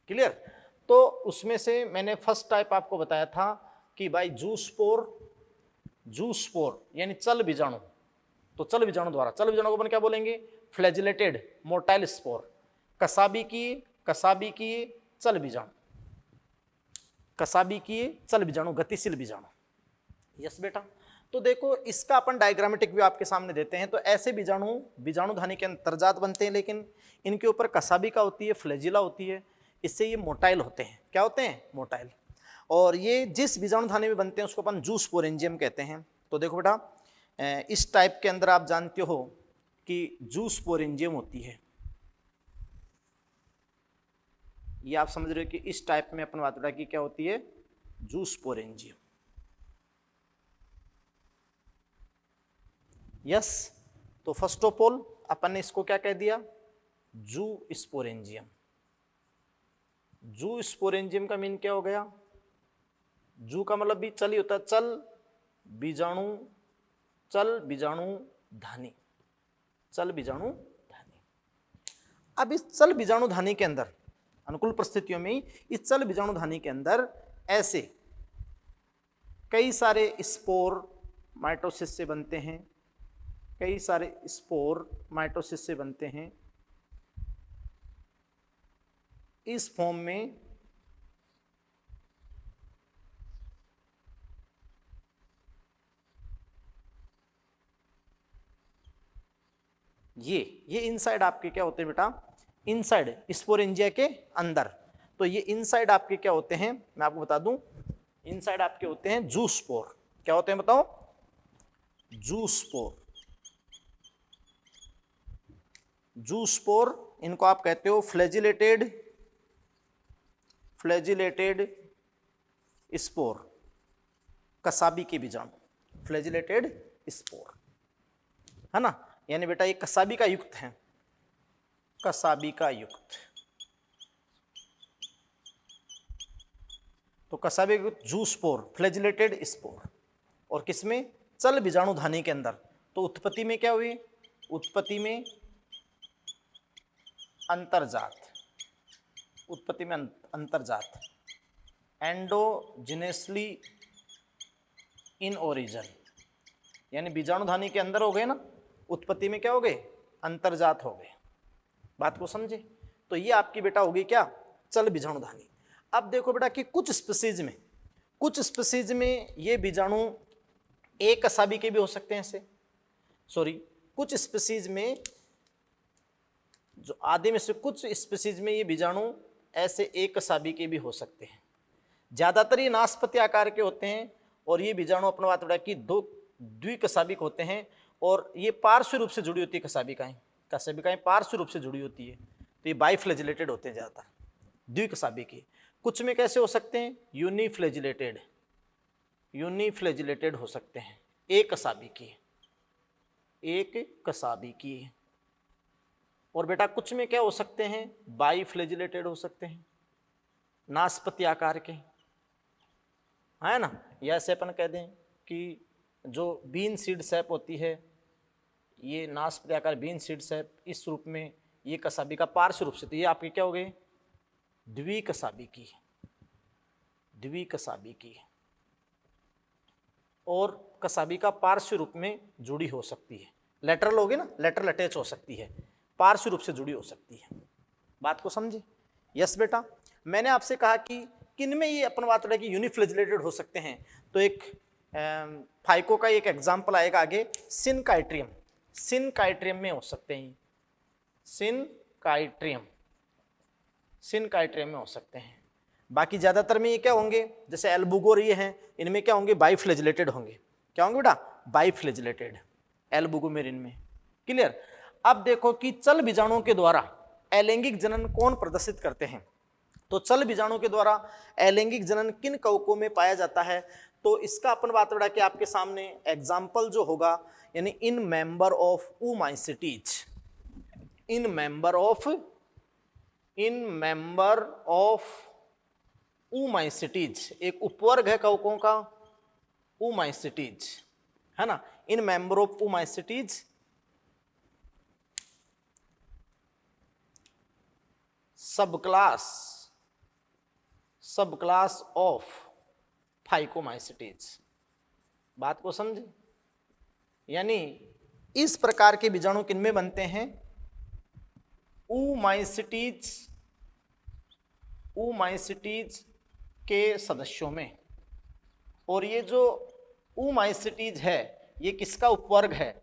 क्लियर? तो उसमें से मैंने फर्स्ट टाइप आपको बताया था कि भाई जूस्पोर यानी चल बीजाणु। तो चल बीजाणु द्वारा, चल बीजाणु को अपन क्या बोलेंगे? Flagellated motile spore. कसाबी की चल बीजाणु, कसाबी की चल बीजाणु, गतिशील बीजाणु। यस बेटा। तो देखो इसका अपन डायग्रामेटिक व्यू आपके सामने देते हैं। तो ऐसे बीजाणुधानी के अंतर्जात बनते हैं, लेकिन इनके ऊपर कसाबिका होती है, फ्लैजिला होती है, इससे ये मोटाइल होते हैं। क्या होते हैं? मोटाइल। और ये जिस बीजाणुधानी में बनते हैं उसको अपन जूस्पोरेंजियम कहते हैं। तो देखो बेटा, इस टाइप के अंदर आप जानते हो कि जूस्पोरेंजियम होती है। ये आप समझ रहे हो कि इस टाइप में अपन बात की क्या होती है? जूस्पोरेंजियम। यस। तो फर्स्ट ऑफ ऑल अपन ने इसको क्या कह दिया? जूस्पोरेंजियम। जूस्पोरेंजियम का मीन क्या हो गया? जू का मतलब भी चल ही होता है, चल बीजाणुधानी, चल बीजाणुधानी। अब इस चल बीजाणुधानी के अंदर अनुकूल परिस्थितियों में इस चल बीजाणुधानी के अंदर ऐसे कई सारे स्पोर माइटोसिस से बनते हैं, कई सारे स्पोर माइटोसिस से बनते हैं। इस फॉर्म में ये इनसाइड आपके क्या होते हैं बेटा? इनसाइड स्पोरेंजिया के अंदर। तो ये इनसाइड आपके क्या होते हैं मैं आपको बता दूं, इनसाइड आपके होते हैं जूस्पोर। क्या होते हैं बताओ? जूस्पोर। इनको आप कहते हो फ्लैजिलेटेड स्पोर, कसाबी के बीजाणु, फ्लैजिलेटेड स्पोर, है ना। यानी बेटा ये कसाबी का युक्त है, कसाबी का युक्त। तो कसाबी का युक्त जूस्पोर, फ्लैजिलेटेड स्पोर। और किसमें? चल बीजाणुधानी के अंदर। तो उत्पत्ति में क्या हुई? उत्पत्ति में अंतर्जात, उत्पत्ति में अंतर्जात, एंडोजिनेसली इन ओरिजिन। यानी बीजाणुधानी के अंदर हो गए ना, उत्पत्ति में क्या हो गए? अंतर्जात हो गए। बात को समझे? तो ये आपकी बेटा होगी क्या? चल बीजाणुधानी। अब देखो बेटा कि कुछ स्पीसीज में ये बीजाणु एक कसाबी के भी हो सकते हैं ऐसे, कुछ स्पीसीज में, जो आधे में से कुछ स्पीसीज में ये बीजाणु ऐसे एक कसाबी के भी हो सकते हैं। ज्यादातर ये नाशपति आकार के होते हैं और ये बीजाणु अपना बात बेटा कि दो द्विकसाबिक होते हैं और ये पार्श्व रूप से जुड़ी होती है। कसाबिकाएं पार्श्व रूप से जुड़ी होती है, तो ये बाइफ्लैजिलेटेड होते हैं ज्यादातर, द्विकसाबिकी। कुछ में कैसे हो सकते हैं? यूनिफ्लैजिलेटेड हो सकते हैं, एक कसाबिकी। और बेटा कुछ में क्या हो सकते हैं? बाइफ्लैजिलेटेड हो सकते हैं, नाशपति आकार के, है ना। या ऐसे अपन कह दें कि जो बीन सीड शेप होती है, ये नाशपति आकार बीन सीड शेप, इस रूप में ये कसाबी का पार्श्व रूप से, तो ये आपके क्या हो गए? द्विकसाबिकी। और कसाबी का पार्श्व रूप में जुड़ी हो सकती है, लेटरल होगी ना, लेटरल अटैच हो सकती है, पार्श्व रूप से जुड़ी हो सकती है। बात को समझे? यस बेटा। मैंने आपसे कहा कि किन में ये अपन बात रहे कि यूनिफ्लैजिलेटेड हो सकते हैं। तो एक फाइको का एक एग्जाम्पल आएगा आगे, सिनकाइट्रियम में हो सकते हैं, सिनकाइट्रियम में हो सकते हैं। बाकी ज्यादातर में ये क्या होंगे? जैसे एल्बुगोर ये हैं, इनमें क्या होंगे? बाइफ्लैजिलेटेड होंगे। क्या होंगे बेटा? बाइफ्लैजिलेटेड, एल्बुगोमेरिन में। क्लियर? अब देखो कि चल बीजाणुओं के द्वारा अलैंगिक जनन कौन प्रदर्शित करते हैं। तो चल बीजाणु के द्वारा अलैंगिक जनन किन कवकों में पाया जाता है? तो इसका अपन बात बढ़ा के आपके सामने एग्जाम्पल जो होगा, यानी इन मेंबर ऑफ ऊमाइसिटीज, एक उपवर्ग है कवकों का, oomacetes, है ना, इन मेंबर ऑफ oomacetes सब क्लास ऑफ फाइकोमाइसिटीज। बात को समझे? यानी इस प्रकार के बीजाणु किनमें बनते हैं? oomacetes के सदस्यों में। और ये जो oomacetes है ये किसका उपवर्ग है?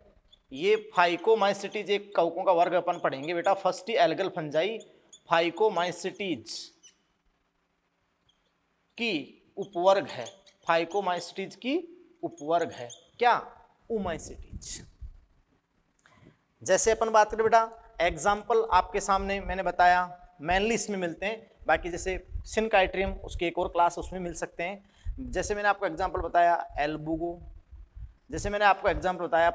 ये फाइकोमाइसिटीज, एक कवकों का वर्ग अपन पढ़ेंगे बेटा, फर्स्ट ही एल्गल फंजाई फाइकोमाइसिटीज की उपवर्ग है, फाइकोमाइसिटीज की उपवर्ग है क्या? oomacetes। जैसे अपन बात करें बेटा, एग्जाम्पल आपके सामने मैंने बताया, मेनली इसमें मिलते हैं, बाकी जैसे सिनकाइट्रियम उसकी एक और क्लास उसमें मिल सकते हैं। जैसे मैंने आपको एग्जाम्पल बताया एल्बुगो, जैसे मैंने आपको एग्जाम्पल बताया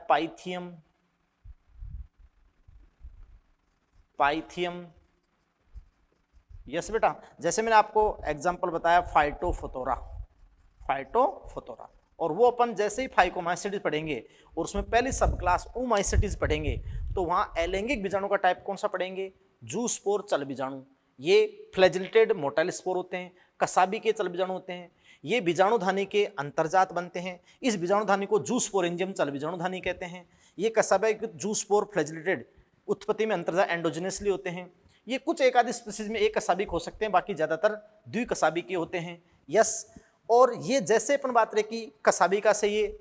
पाइथियम, यस बेटा। जैसे मैंने आपको एग्जाम्पल बताया फाइटोफोथोरा, और वो अपन जैसे ही फाइकोमाइसिटीज पढ़ेंगे और उसमें पहली सब क्लास oomacetes पढ़ेंगे तो वहां अलैंगिक बीजाणु का टाइप कौन सा पढ़ेंगे? जूस्पोर चल बीजाणु। ये फ्लैजिलेटेड मोटाइल स्पोर होते हैं, कसाबी के चल बीजाणु होते हैं। ये बीजाणुधानी के अंतर्जात बनते हैं। इस बीजाणुधानी को जूस्पोरेंजियम चल बीजाणुधानी कहते हैं। ये कसाबी जूस्पोर फ्लैजिलेटेड उत्पत्ति में अंतर्जात एंडोजिनसली होते हैं। ये कुछ एक आदि स्पीसीज में एक कसाबिक हो सकते हैं, बाकी ज्यादातर द्विकसाबिक होते हैं। यस, और ये जैसे अपन बात रहे कि कसाबिका से ये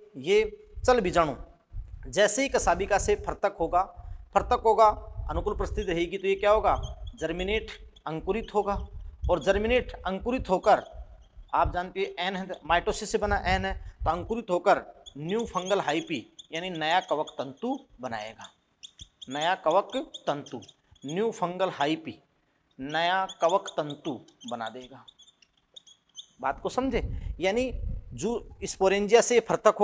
चल बीजाणु जैसे ही कसाबिका से फर्तक होगा अनुकूल परिस्थिति रहेगी तो ये क्या होगा? जर्मिनेट, अंकुरित होगा, और जर्मिनेट अंकुरित होकर आप जानते हैं एन है, माइटोसिस से बना एन है, तो अंकुरित होकर न्यू फंगल हाइपी यानी नया कवक तंतु बनाएगा। नया कवक तंतु, न्यू फंगल हाइपी नया कवक तंतु बना देगा। बात को समझे? यानी जो स्पोरेंजिया से फर्तक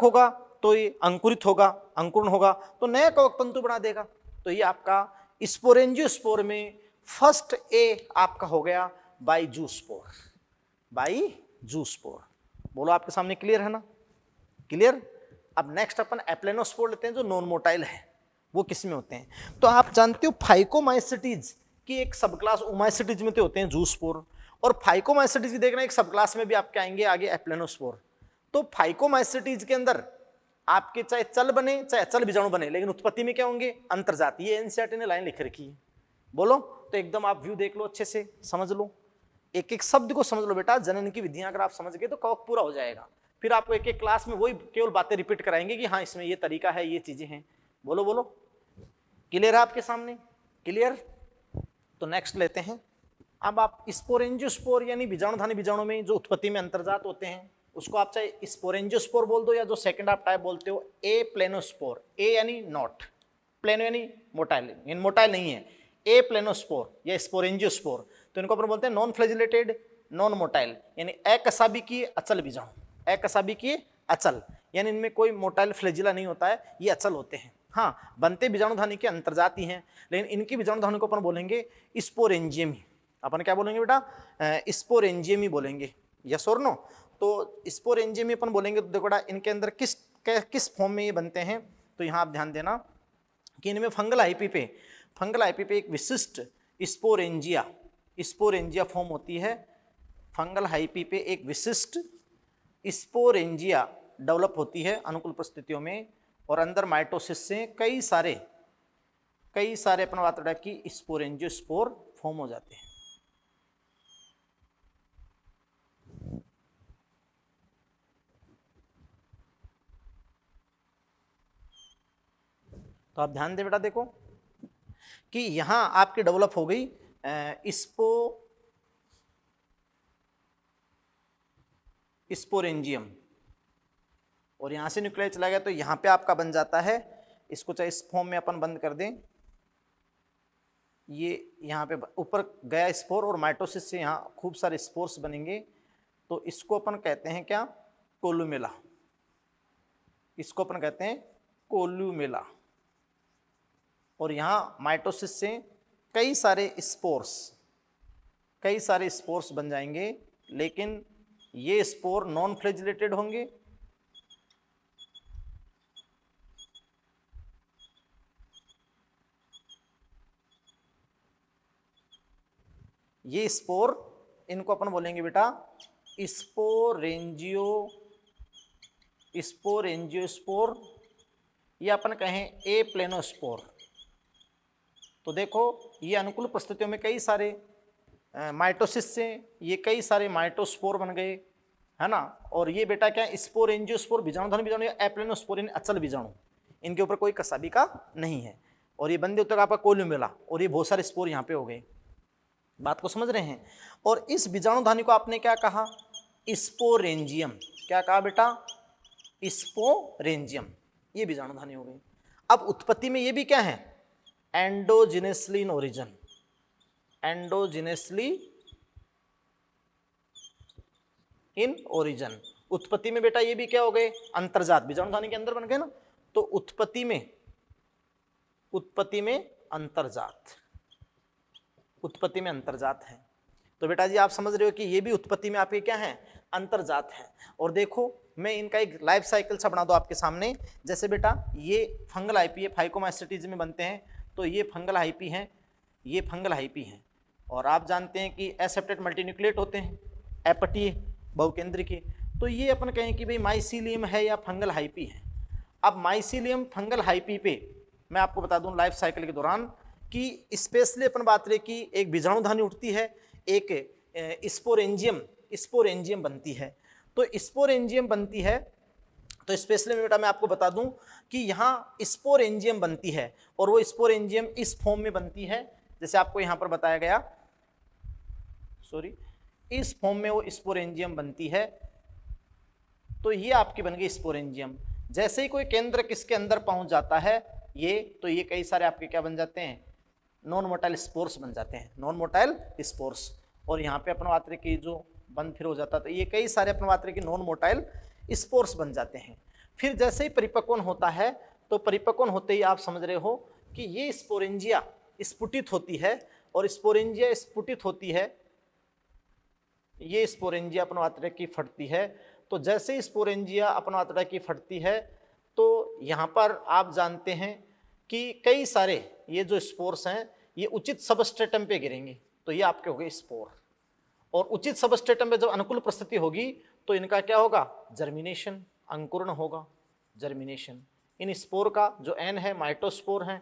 होगा तो ये अंकुरित होगा, अंकुरण होगा तो नया कवक तंतु बना देगा। तो ये आपका स्पोरेंजियोस्पोर में फर्स्ट ए आपका हो गया बाइजूस्पोर। बोलो आपके सामने क्लियर है ना? क्लियर। अब नेक्स्ट अपन एप्लेनोस्पोर लेते हैं जो नॉन मोटाइल है। वो किस में होते हैं? तो आप जानते हो फाइकोमाइसिटीज की एक सब क्लास oomacetes में तो होते हैं जूस्पोर, और फाइकोमाइसिटीज की देखना एक सब क्लास में भी आपके आएंगे आगे एप्लेनोस्पोर। तो फाइकोमाइसिटीज के अंदर आपके चाहे चल बने चाहे अचल बीजाणु बने, लेकिन उत्पत्ति में क्या होंगे? अंतर्जातीय। ये एनसीईआरटी ने लाइन लिख रखी है। बोलो तो एकदम आप व्यू देख लो, अच्छे से समझ लो, एक एक शब्द को समझ लो बेटा। जनन की विधियां अगर आप समझ गए तो कवक पूरा हो जाएगा। फिर आपको एक एक क्लास में वही केवल बातें रिपीट कराएंगे कि हाँ इसमें ये तरीका है, ये चीजें हैं। बोलो क्लियर है आपके सामने? क्लियर। तो नेक्स्ट लेते हैं। अब आप स्पोरेंजियोस्पोर यानी बीजाणुधानी बीजाणु में जो उत्पत्ति में अंतर्जात होते हैं उसको आप चाहे स्पोरेंजियोस्पोर बोल दो या जो सेकंड आप टाइप बोलते हो ए प्लेनोस्पोर। ए यानी नॉट, प्लेनो यानी मोटाइल, मोटाइल नहीं है। ए प्लेनोस्पोर या स्पोरेंजियोस्पोर, तो इनको अपन बोलते हैं नॉन फ्लैजिलेटेड नॉन मोटाइल यानी अकसाबिकीय अचल बीजाणु। अकसाबिकीय अचल यानी इनमें कोई मोटाइल फ्लैजिला नहीं होता है, ये अचल होते हैं। हाँ, बनते बीजाणुधानी के अंतर्जात ही हैं, लेकिन इनकी बीजाणुधानी को अपन बोलेंगे स्पोरेंजियम ही। अपन क्या बोलेंगे बेटा? स्पोरेंजियम ही बोलेंगे। यस और नो? तो स्पोरेंजियम ही अपन बोलेंगे। तो देखो बेटा इनके अंदर किस फॉर्म में ये बनते हैं, तो यहाँ आप ध्यान देना कि इनमें फंगल आईपी पे एक विशिष्ट स्पोरेंजिया फॉर्म होती है। फंगल हाइपी पे एक विशिष्ट स्पोरेंजिया डेवलप होती है अनुकूल परिस्थितियों में, और अंदर माइटोसिस से कई सारे अपन बात रहा कि स्पोरेंजियोस्पोर फॉर्म हो जाते हैं। तो आप ध्यान दे बेटा, देखो कि यहां आपकी डेवलप हो गई स्पोरेंजियम, और यहां से न्यूक्लियस चला गया तो यहां पे आपका बन जाता है। इसको चाहे इस फॉर्म में अपन बंद कर दें, ये यहाँ पे ऊपर गया स्पोर और माइटोसिस से यहाँ खूब सारे स्पोर्स बनेंगे, तो इसको अपन कहते हैं क्या? कोलुमेला। इसको अपन कहते हैं कोलुमेला। और यहाँ माइटोसिस से कई सारे स्पोर्स बन जाएंगे, लेकिन ये स्पोर नॉन फ्लैजिलेटेड होंगे ये स्पोर, इनको अपन बोलेंगे बेटा स्पोरेंजियोस्पोर, या अपन कहें ए प्लेनोस्पोर। तो देखो ये अनुकूल परिस्थितियों में कई सारे माइटोसिस से ये कई सारे माइटोस्पोर बन गए, है ना। और ये बेटा क्या है, स्पोरेंजियोस्पोर बीजाणुधर्मी बीजाणु या एप्लेनोस्पोर यानी अचल बीजाणु, इनके ऊपर कोई कसाबी का नहीं है। और ये बंदे उत्तर आपका कोल्यूमेला, और ये बहुत सारे स्पोर यहाँ पे हो गए। बात को समझ रहे हैं। और इस बीजाणुधानी को आपने क्या कहा, स्पोरेंजियम। क्या कहा बेटा, स्पोरेंजियम, ये बीजाणुधानी हो गई। अब उत्पत्ति में ये भी क्या है, endogenously in origin, endogenously in origin. उत्पत्ति में बेटा ये भी क्या हो गए, अंतर्जात, बीजाणुधानी के अंदर बन गए ना। तो उत्पत्ति में अंतर्जात, उत्पत्ति में अंतर्जात है। तो बेटा जी आप समझ रहे हो कि ये भी उत्पत्ति में आपके क्या है, अंतर्जात है। और देखो मैं इनका एक लाइफ साइकिल सा बना दो आपके सामने। जैसे बेटा ये फंगल आईपी है, फाइकोमास्टिटिस में बनते हैं, तो ये फंगल आईपी हैं, ये फंगल आईपी हैं। और आप जानते हैं कि एसेप्टेट मल्टीन्यूक्लिएट होते हैं, एपटीय बहुकेंद्र के। तो ये अपन कहें कि भाई माइसीलियम है या फंगल हाइपी है। अब माइसीलियम फंगल हाइपी पे मैं आपको बता दूं लाइफ साइकिल के दौरान कि स्पेशली अपन बात करें कि एक बीजाणुधानी उठती है, एक स्पोरेंजियम बनती है। तो स्पोरेंजियम बनती है, तो स्पेशली बेटा मैं आपको बता दूं कि यहाँ स्पोरेंजियम बनती है, और वो स्पोरेंजियम इस फॉर्म में बनती है जैसे आपको यहाँ पर बताया गया, सॉरी, इस फॉर्म में वो स्पोरेंजियम बनती है। तो ये आपकी बन गई स्पोरेंजियम। जैसे ही कोई केंद्र किसके अंदर पहुंच जाता है ये, तो ये कई सारे आपके क्या बन जाते हैं, नॉन मोटाइल स्पोर्स बन जाते हैं, नॉन मोटाइल स्पोर्स। और यहाँ पे अपन बात करें कि जो बंद फिर हो जाता है, तो ये कई सारे अपन बात करें कि नॉन मोटाइल स्पोर्स बन जाते हैं। फिर जैसे ही परिपक्वन होता है, तो परिपक्वन होते ही आप समझ रहे हो कि ये स्पोरेंजिया स्फुटित होती है, और स्पोरेंजिया स्फुटित होती है, ये स्पोरेंजिया अपन बात करें कि फटती है। तो जैसे ही स्पोरेंजिया अपन बात करें कि फटती है, तो यहाँ पर आप जानते हैं कि कई सारे ये जो स्पोर्स हैं ये उचित सबस्ट्रेटम पे गिरेंगे, तो ये आपके हो गए स्पोर। और उचित सबस्ट्रेटम पे जब अनुकूल परिस्थिति होगी तो इनका क्या होगा, जर्मिनेशन, अंकुरण होगा, जर्मिनेशन। इन स्पोर का जो एन है माइटोस्पोर है,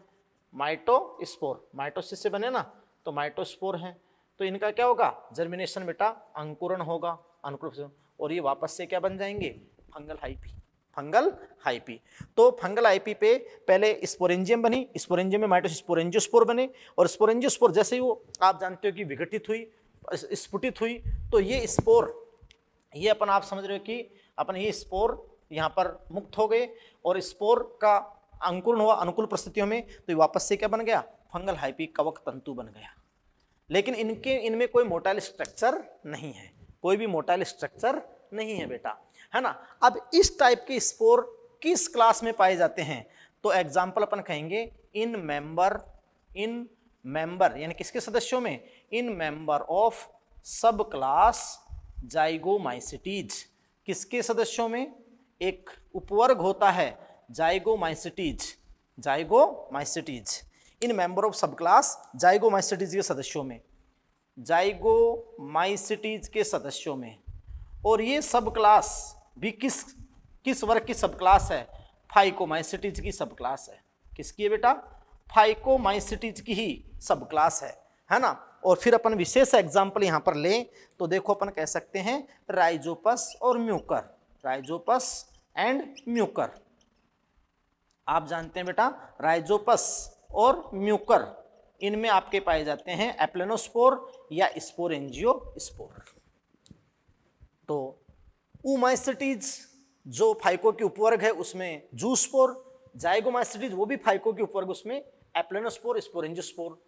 माइटोस्पोर, माइटोसिस से बने ना, तो माइटोस्पोर है। तो इनका क्या होगा, जर्मिनेशन बेटा, अंकुरण होगा, अनुकूल, और ये वापस से क्या बन जाएंगे, फंगल हाइपी, फंगल हाइपी। तो फंगल हाइपी पे पहले स्पोरेंजियम बनी, स्पोरेंजियम में माइटोसिस स्पोरेंजियोस्पोर बने, और स्पोरेंजियोस्पोर जैसे ही वो आप जानते हो कि विघटित हुई, स्फुटित हुई, तो ये स्पोर, ये अपन आप समझ रहे हो कि अपन ये स्पोर यहाँ पर मुक्त हो गए, और स्पोर का अंकुरण हुआ अनुकूल परिस्थितियों में, तो ये वापस से क्या बन गया, फंगल हाइपी कवक तंतु बन गया। लेकिन इनमें कोई मोटाइल स्ट्रक्चर नहीं है, कोई भी मोटाइल स्ट्रक्चर नहीं है बेटा, है ना। अब इस टाइप के स्पोर किस क्लास में पाए जाते हैं, तो एग्जाम्पल अपन कहेंगे इन मेंबर यानी किसके सदस्यों में, इन मेंबर ऑफ सब क्लास जाइगोमाइसिटीज। किसके सदस्यों में, एक उपवर्ग होता है जाइगोमाइसिटीज, जाइगोमाइसिटीज, इन मेंबर ऑफ सब क्लास जाइगोमाइसिटीज के सदस्यों में, जाइगोमाइसिटीज के सदस्यों में। और ये सब क्लास भी किस वर्ग की सब क्लास है, फाइकोमाइसिटीज की सब क्लास है। किसकी है बेटा, फाइकोमाइसिटीज की ही सब क्लास है ना। और फिर अपन विशेष एग्जाम्पल यहाँ पर लें तो देखो अपन कह सकते हैं राइजोपस और म्यूकर, राइजोपस एंड म्यूकर। आप जानते हैं बेटा राइजोपस और म्यूकर, इनमें आपके पाए जाते हैं एप्लेनोस्पोर या स्पोरेंजियोस्पोर। तो ऊमाइसिटीज जो फाइको के उपवर्ग है उसमें जूस्पोर, जाइगोमाइसिटीज वो भी फाइको के उपवर्ग, उसमें एप्लेनोस्पोर, स्पोरेंजियोस्पोर।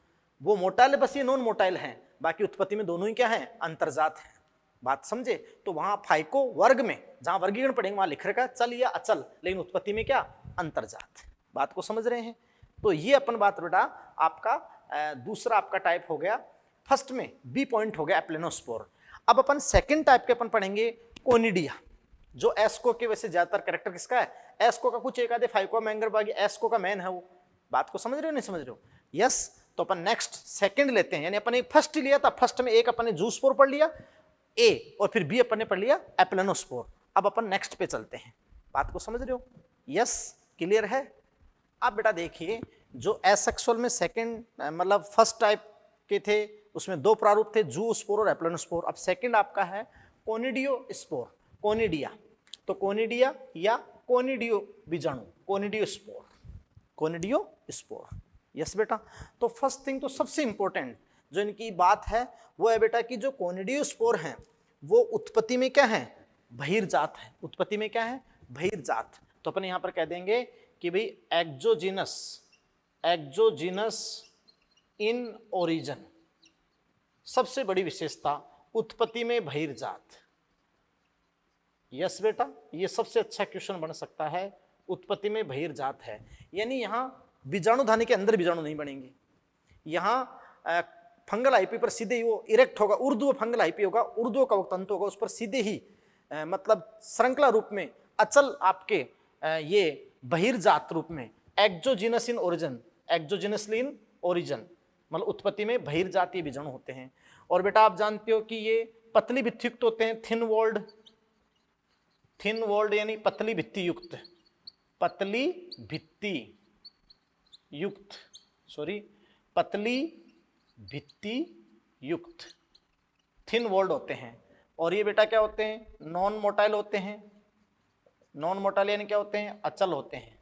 वो मोटाइल बस ये नॉन मोटाइल हैं, बाकी उत्पत्ति में दोनों ही क्या हैं, अंतर्जात हैं। बात समझे। तो वहां फाइको वर्ग में जहां वर्गीकरण पढ़ेंगे वहां लिख रखा चल या अचल, लेकिन उत्पत्ति में क्या, अंतर्जात। बात को समझ रहे हैं। तो ये अपन बात बेटा आपका दूसरा आपका टाइप हो गया, फर्स्ट में बी पॉइंट हो गया एप्लेनोस्पोर। अब अपन सेकंड टाइप के अपन पढ़ेंगे कोनिडिया, जो एस्को के वैसे ज्यादातर कैरेक्टर किसका है, एस्को का कुछ एक आधे फाइको मैंगर बाकी एस्को का मैन है वो। बात को समझ रहे हो नहीं समझ रहे हो, यस। तो अपन नेक्स्ट सेकंड लेते हैं, यानी अपन एक फर्स्ट लिया था, फर्स्ट में एक अपन ने जूस्पोर पढ़ लिया ए, और फिर बी अपन ने पढ़ लिया एप्लेनोस्पोर। अब अपन नेक्स्ट पे चलते हैं। बात को समझ रहे हो? यस, क्लियर है? अब बेटा देखिए, जो एसेक्सुअल में सेकंड मतलब फर्स्ट टाइप के थे उसमें दो प्रारूप थे, जूस्पोर और एप्लेनोस्पोर। अब सेकंड आपका है कोनिडियोस्पोर, कोनिडिया। तो कोनिडिया या कोनिडियो बीजाणु, कोनिडियोस्पोर, कोनिडियोस्पोर। यस बेटा। तो फर्स्ट थिंग तो सबसे इंपॉर्टेंट जो इनकी बात है वो है बेटा कि जो कोनिडियोस्पोर हैं वो उत्पत्ति में क्या है? बहिर्जात है। उत्पत्ति में क्या है? बहिर्जात। तो अपन यहां पर कह देंगे कि भाई एक्सोजीनस, एक्सोजीनस इन ओरिजिन। सबसे बड़ी विशेषता उत्पत्ति में बहिर्जात। यस बेटा, ये सबसे अच्छा क्वेश्चन बन सकता है। उत्पत्ति में बहिर्जात है, यानी यहां बीजाणुधानी के अंदर बीजाणु नहीं बनेंगे। यहां फंगल आईपी पर सीधे ही वो इरेक्ट होगा, ऊर्ध्व फंगल आईपी होगा, ऊर्ध्व कवक तंतु होगा, उस पर सीधे ही मतलब श्रृंखला रूप में अचल आपके ये बहिर्जात रूप में exogenous in origin, exogenous in origin मतलब उत्पत्ति में बहिर्जातीय बीजाणु होते हैं। और बेटा आप जानते हो कि ये पतली भित्ति युक्त होते हैं, थिन वॉल्ड, थिन वॉल्ड यानी पतली भित्ति युक्त, पतली भित्ति युक्त, सॉरी पतली भित्ति युक्त थिन वॉल्ड होते हैं। और ये बेटा क्या होते हैं? नॉन मोटाइल होते हैं। नॉन मोटाइल यानी क्या होते हैं? अचल होते हैं,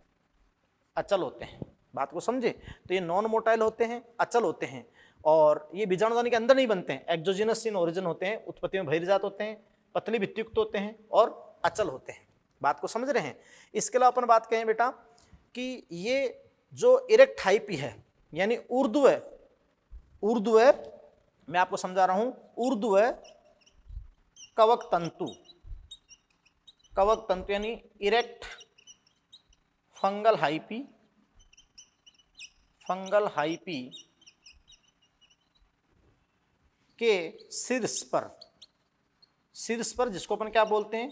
अचल होते हैं। बात को समझे? तो ये नॉन मोटाइल होते हैं, अचल होते हैं, और ये बीजाणुधानी के अंदर नहीं बनते हैं, एक्सोजीनस इन ओरिजिन होते हैं, उत्पत्ति में बहिर्जात होते हैं, पतली भित्ति युक्त होते हैं और अचल होते हैं। बात को समझ रहे हैं? इसके अलावा अपन बात कहें बेटा कि ये जो इरेक्ट हाइपी है यानी ऊर्ध्व, ऊर्ध्व मैं आपको समझा रहा हूं, ऊर्ध्व कवक तंतु, कवक तंतु यानी erect fungal hyphae, fungal hyphae के शीर्ष पर, शीर्ष पर जिसको अपन क्या बोलते हैं?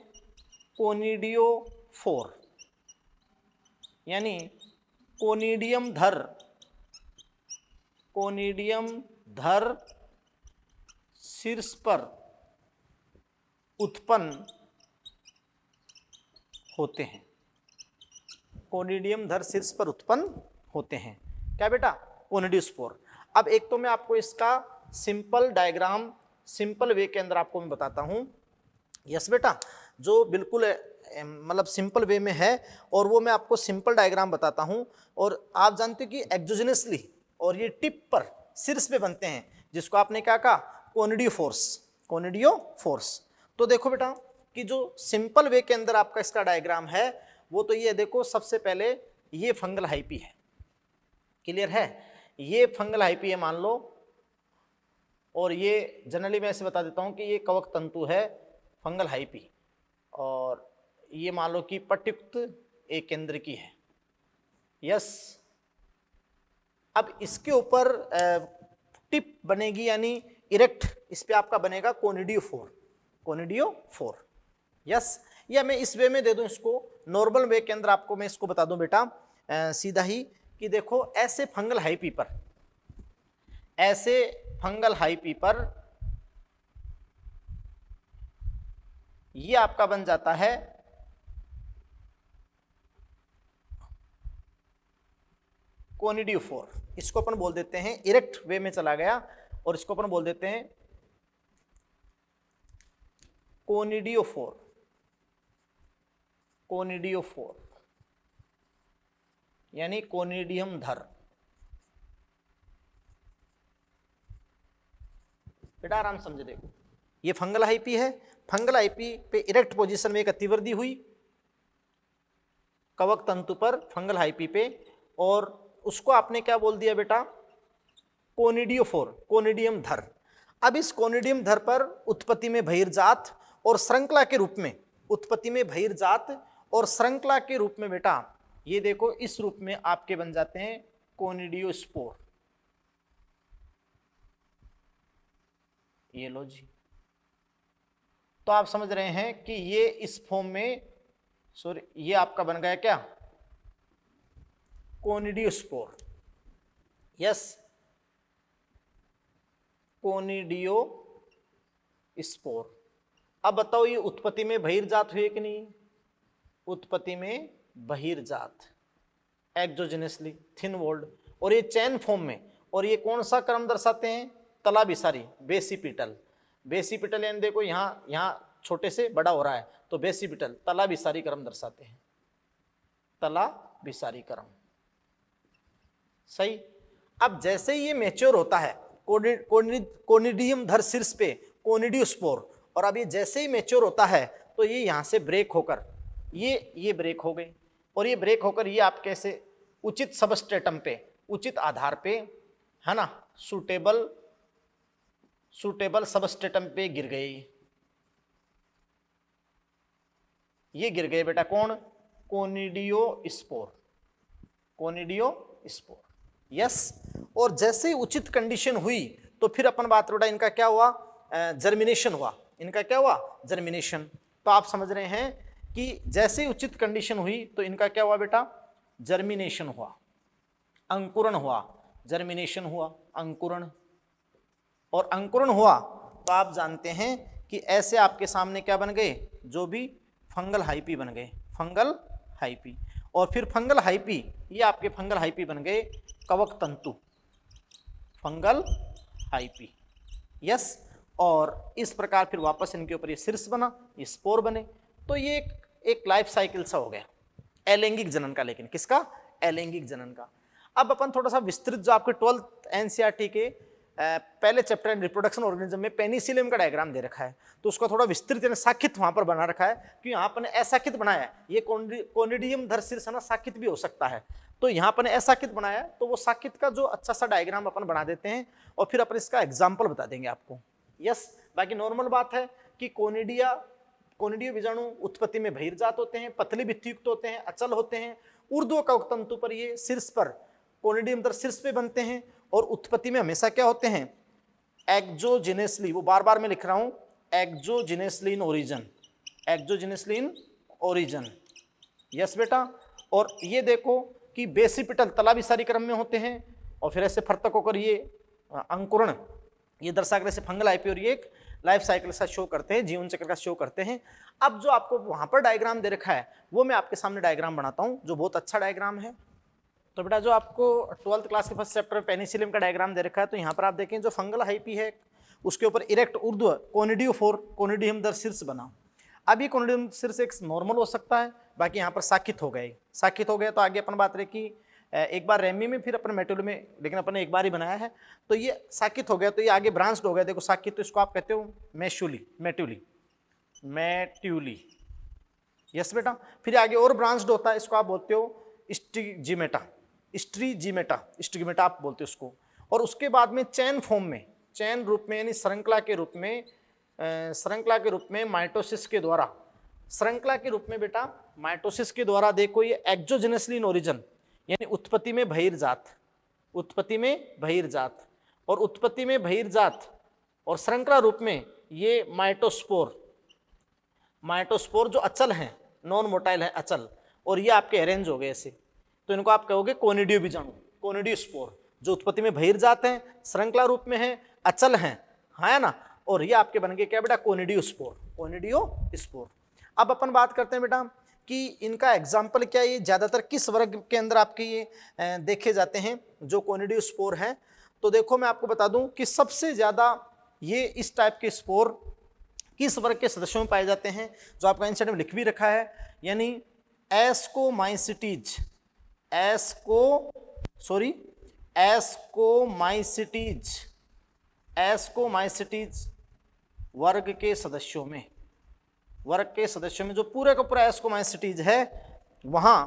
कोनिडियोफोर, यानी कोनिडियम धर, कोनिडियम धर शीर्ष पर उत्पन्न होते हैं, कोनिडियम धर शीर्ष पर उत्पन्न होते हैं। क्या बेटा? कोनिडियोस्पोर। अब एक तो मैं आपको इसका सिंपल डायग्राम, सिंपल वे के अंदर आपको मैं बताता हूं। यस बेटा, जो बिल्कुल मतलब सिंपल वे में है, और वो मैं आपको सिंपल डायग्राम बताता हूं। और आप जानते हो कि एक्सोजीनसली और ये टिप पर शीर्ष पे बनते हैं, जिसको आपने क्या कहा? कोनिडियोफोर्स, कोनिडियोफोर्स। तो देखो बेटा कि जो सिंपल वे के अंदर आपका इसका डायग्राम है वो तो ये देखो, सबसे पहले ये फंगल हाइपी है, क्लियर है? ये फंगल हाइपी है मान लो, और ये जनरली मैं ऐसे बता देता हूं कि ये कवक तंतु है फंगल हाइपी, और ये मान लो कि पट्युक्त एक केंद्र की है। यस। अब इसके ऊपर टिप बनेगी यानी इरेक्ट, इस पे आपका बनेगा कोनिडियोफोर, कोनिडियोफोर। यस। या मैं इस वे में दे दूं इसको, नॉर्मल वे के अंदर आपको मैं इसको बता दूं बेटा सीधा ही कि देखो ऐसे फंगल हाइपी पर, ऐसे फंगल हाइपी पर ये आपका बन जाता है कोनिडियोफोर। इसको अपन बोल देते हैं, इरेक्ट वे में चला गया, और इसको अपन बोल देते हैं कोनिडियोफोर, कोनिडियोफोर यानी कोनिडियम धर। बेटा आराम समझे, देखो ये फंगल हाइपी है, फंगल हाइपी पे इरेक्ट पोजीशन में एक अतिवृद्धि हुई कवक तंतु पर, फंगल हाइपी पे, और उसको आपने क्या बोल दिया बेटा? कोनिडियोफोर, कोनिडियम धर। अब इस कोनिडियम धर पर उत्पत्ति में बहिर्जात और श्रृंखला के रूप में, उत्पत्ति में बहिर्जात और श्रृंखला के रूप में बेटा ये देखो इस रूप में आपके बन जाते हैं कोनिडियोस्पोर। ये लो जी। तो आप समझ रहे हैं कि ये इस फॉर्म में, सॉरी ये आपका बन गया क्या? कोनिडियोस्पोर। यस। कोनिडियो स्पोर। अब बताओ ये उत्पत्ति में बहिर्जात हुए कि नहीं? उत्पत्ति में बहिर्जात, एक्सोजेनसली थिन वॉल्ड, और ये चैन फॉर्म में। और ये कौन सा क्रम दर्शाते हैं? तलाभिसारी, बेसिपिटल। बेसिपिटल यानी देखो यहाँ छोटे से बड़ा हो रहा है तो बेसिपिटल, तलाभिसारी क्रम दर्शाते हैं, तलाभिसारी क्रम। सही। अब जैसे ये मैच्योर होता है कोनिडियम धर शीर्ष पे कोनिडियोस्पोर, और अब ये जैसे ही मैच्योर होता है तो ये यहाँ से ब्रेक होकर ये ब्रेक हो गए, और ये ब्रेक होकर ये आप कैसे उचित सबस्ट्रेटम पे, उचित आधार पे, है ना, सूटेबल सबस्ट्रेटम पे गिर गए। ये गिर गए बेटा कौन? कोनिडियोस्पोर, कोनिडियोस्पोर। यस। और जैसे ही उचित कंडीशन हुई तो फिर अपन बात बेटा इनका क्या हुआ? जर्मिनेशन हुआ। इनका क्या हुआ? जर्मिनेशन। तो आप समझ रहे हैं कि जैसे ही उचित कंडीशन हुई तो इनका क्या हुआ बेटा? जर्मिनेशन हुआ, अंकुरण हुआ, जर्मिनेशन हुआ, अंकुरण। और अंकुरण हुआ तो आप जानते हैं कि ऐसे आपके सामने क्या बन गए? जो भी फंगल हाइपी बन गए, फंगल हाइपी। और फिर फंगल हाइपी, ये आपके फंगल हाइपी बन गए कवक तंतु, फंगल हाइपी। यस। और इस प्रकार फिर वापस इनके ऊपर ये शीर्ष बना, ये स्पोर बने। तो ये एक लाइफ साइकिल सा हो गया अलैंगिक जनन का। लेकिन किसका? अलैंगिक जनन का। अब अपन थोड़ा सा विस्तृत, जो आपके 12th एनसीईआरटी के पहले चैप्टर रिप्रोडक्शन ऑर्गेनिज्म में पेनिसिलियम का डायग्राम दे रखा है, तो उसका थोड़ा विस्तृत यानी साखित वहां पर बना रखा है कि यहाँ पर असाखित बनाया है। ये कोनिडियम धर शीर्ष है ना, साखित भी हो सकता है, तो यहाँ पर असाखित बनाया, तो वो साखित का जो अच्छा सा डायग्राम अपन बना देते हैं और फिर अपन इसका एग्जाम्पल बता देंगे आपको। यस। बाकी नॉर्मल बात है कि कोनिडियो बीजाणु उत्पत्ति में बहिर्जात होते हैं, पतली भित्तियुक्त होते हैं, अचल होते हैं। ऊर्ध्व कवक तंतु पर ये शीर्ष पर कोनिडियम धर शीर्ष पे बनते हैं, और उत्पत्ति में हमेशा क्या होते हैं? एक्सोजेनसली, वो बार बार मैं लिख रहा हूं, एक्सोजेनसली in origin, एक्सोजेनसली in origin. Yes बेटा। और ये देखो कि बेसिपिटल तलाभिसारी क्रम में होते हैं, और फिर ऐसे फर्तक होकर ये अंकुरण, ये दर्शाकर ऐसे फंगल हाइपी, और ये एक लाइफ साइकिल सा शो करते हैं, जीवन चक्र का शो करते हैं। अब जो आपको वहां पर डायग्राम दे रखा है वो मैं आपके सामने डायग्राम बनाता हूं, जो बहुत अच्छा डायग्राम है। तो बेटा जो आपको 12th क्लास के फर्स्ट चैप्टर में पेनिसिलियम का डायग्राम दे रखा है, तो यहाँ पर आप देखें जो फंगल हाइपी है उसके ऊपर इरेक्ट ऊर्ध्व कोनिडियम धर शीर्ष बना। अब ये कोनिडियम शीर्ष एक नॉर्मल हो सकता है, बाकी यहाँ पर साखित हो गए। साखित हो गए तो आगे अपन बात रहे कि एक बार रेमी में, फिर अपन मेटुली में, लेकिन अपन ने एक बार ही बनाया है। तो ये साखित हो गया, तो ये आगे ब्रांच्ड हो गया। देखो साखित, तो इसको आप कहते हो मेट्यूली। यस बेटा। फिर आगे और ब्रांच्ड होता है, इसको आप बोलते हो स्ट्रीजिमेटा आप बोलते हो उसको। और उसके बाद में चैन फॉर्म में, चैन रूप में यानी श्रृंखला के रूप में माइटोसिस के द्वारा, श्रृंखला के रूप में बेटा माइटोसिस के द्वारा देखो ये एक्सोजेनसली इन ओरिजिन यानी उत्पत्ति में बहिर्जात, और उत्पत्ति में बहिर्जात और श्रृंखला रूप में ये माइटोस्पोर जो अचल हैं, नॉन मोटाइल है, अचल, और ये आपके अरेंज हो गए ऐसे। तो इनको आप कहोगे कोनिडियो बीजाणु, कोनिडियोस्पोर, जो उत्पत्ति में बहिर्जात हैं, श्रृंखला रूप में हैं, अचल हैं, है ना। और ये आपके बन गए क्या बेटा? कोनिडियोस्पोर। अब अपन बात करते हैं बेटा कि इनका एग्जाम्पल क्या है, ये ज्यादातर किस वर्ग के अंदर आपके ये देखे जाते हैं जो कोनिडियोस्पोर हैं। तो देखो मैं आपको बता दूं कि सबसे ज्यादा ये इस टाइप के स्पोर किस वर्ग के सदस्यों में पाए जाते हैं, जो आपका आंसर में लिख भी रखा है, यानी एस्कोमाइसिटीज वर्ग के सदस्यों में, जो पूरे का पूरा एस्कोमाइसिटीज है, वहां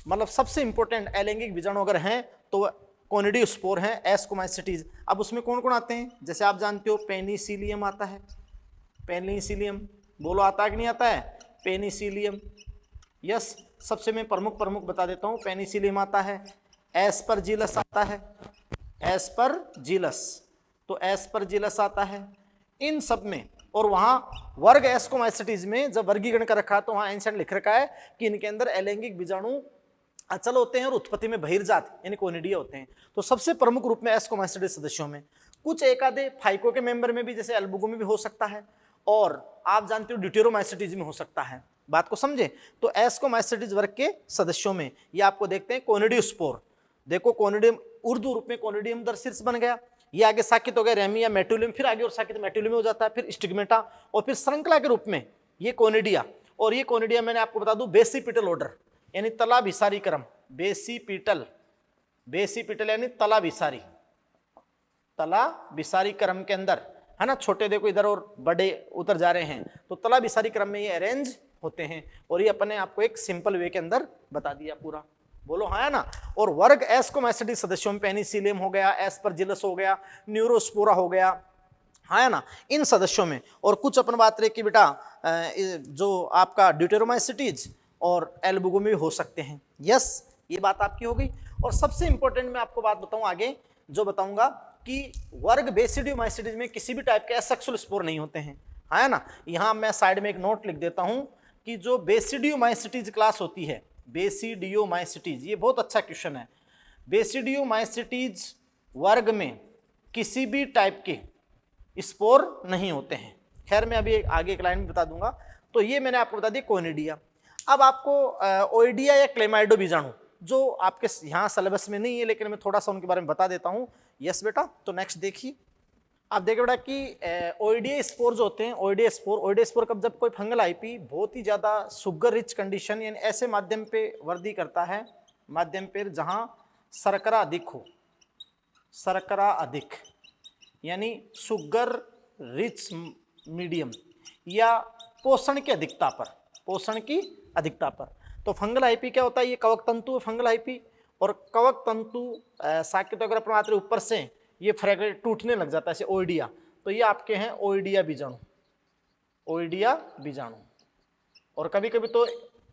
मतलब सबसे इंपॉर्टेंट अलैंगिक बीजाणु अगर हैं तो कोनिडियोस्पोर हैं, एस्कोमाइसिटीज। अब उसमें कौन कौन आते हैं? जैसे आप जानते हो पेनिसिलियम आता है, पेनिसिलियम बोलो आता है कि नहीं आता है? पेनिसिलियम। यस। सबसे मैं प्रमुख बता देता हूँ। पेनिसिलियम आता है, एस्परजिलस आता है, तो एस्परजिलस आता है इन सब में। और वहां वर्ग एस्कोमाइसिटीज में जब वर्गीकरण कर रखा तो वहां आंसर लिख रखा है कि इनके अंदर अलैंगिक बीजाणु अचल होते हैं और उत्पत्ति में बहिर्जात यानी कोनिडिया होते हैं। तो सबसे प्रमुख रूप में एस्कोमाइसिटीज सदस्यों में कुछ एक आधे फाइको के मेंबर में भी जैसे एल्बुगो में भी हो सकता है, और आप जानते हो ड्यूटेरोमाइसिटीज में हो सकता है। बात को समझे? तो एस्कोमाइसिटीज वर्ग के सदस्यों में ये आपको देखते हैं कोनिडियोस्पोर। देखो कोनिडियम उर्दू रूप में कोनिडियम दरशीर्ष बन गया, ये आगे साकित हो गया रेमी या मेटुलियम, फिर आगे और साकित मेटुलियम हो जाता है, फिर स्टिग्मेटा, और फिर श्रृंखला के रूप में ये कोनिडिया। और ये कोनिडिया मैंने आपको बता दूं बेसिपिटल ऑर्डर यानी तला भिसारी क्रम, बेसिपिटल, बेसिपिटल यानी तला भिसारी, तला भिसारी क्रम के अंदर है ना, छोटे देखो इधर और बड़े उधर जा रहे हैं, तो तला भिसारी क्रम में ये अरेंज होते हैं। और ये अपने आपको एक सिंपल वे के अंदर बता दिया पूरा, बोलो हाँ है ना। और वर्ग एस्कोमाइसिटीज सदस्यों में पेनिसिलियम हो गया, एस्परजिलस हो गया, न्यूरोस्पोरा हो गया, हाँ है ना, इन सदस्यों में। और कुछ अपन बात रहे कि बेटा जो आपका ड्यूटेरोमाइसिटीज और एल्बुगो में भी हो सकते हैं। यस, ये बात आपकी हो गई। और सबसे इंपॉर्टेंट मैं आपको बात बताऊं आगे जो बताऊंगा कि वर्ग बेसिडियोमाइसिटीज में किसी भी टाइप के एसेक्सुअल स्पोर नहीं होते हैं, है ना। यहां मैं साइड में एक नोट लिख देता हूं कि जो बेसिडियोमाइसिटीज क्लास होती है, बेसिडियोमाइसिटीज, ये बहुत अच्छा क्वेश्चन है। बेसिडियोमाइसिटीज वर्ग में किसी भी टाइप के स्पोर नहीं होते हैं। खैर मैं अभी आगे एक लाइन में बता दूंगा। तो ये मैंने आपको बता दिया कोनिडिया। अब आपको ओइडिया या क्लेमाइडो बीजाणु जो आपके यहाँ सिलेबस में नहीं है, लेकिन मैं थोड़ा सा उनके बारे में बता देता हूँ। यस बेटा, तो नेक्स्ट देखिए, आप देखिए बेटा कि ओइडिया स्पोर जो होते हैं, ओइडिया स्पोर कब, जब कोई फंगल आईपी बहुत ही ज्यादा सुगर रिच कंडीशन यानी ऐसे माध्यम पे वृद्धि करता है, माध्यम पे जहां शर्करा अधिक हो, शर्करा अधिक यानी सुगर रिच मीडियम, या पोषण की अधिकता पर, पोषण की अधिकता पर। तो फंगल आईपी क्या होता है, ये कवक तंतु है फंगल आईपी, और कवक तंतु साकित अगर प्रमात्र ऊपर से ये फ्रैगमेंट टूटने लग जाता है ऐसे ओइडिया, तो ये आपके हैं ओइडिया बीजाणु, ओइडिया बीजाणु। और कभी कभी तो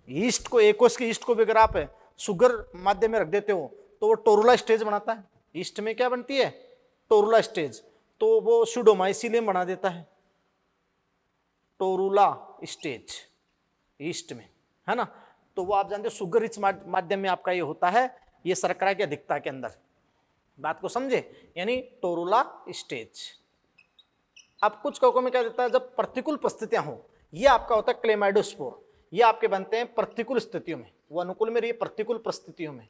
ईस्ट को, एकोस की ईस्ट को भी अगर आप सुगर माध्यम में रख देते हो तो वो टोरुला स्टेज बनाता है। ईस्ट में क्या बनती है, टोरुला स्टेज, तो वो सुडोमाइसिलियम बना देता है, टोरुला स्टेज ईस्ट में, है ना। तो वो आप जानते हो सुगर रिच माध्यम में आपका ये होता है, ये शर्करा की अधिकता के अंदर। बात को समझे, यानी टोरुला स्टेज। अब कुछ कवकों में क्या देता है, जब प्रतिकूल परिस्थितियां हो, ये आपका होता है क्लेमाइडोस्पोर, ये आपके बनते हैं प्रतिकूल स्थितियों में, वो अनुकूल में रही प्रतिकूल परिस्थितियों में।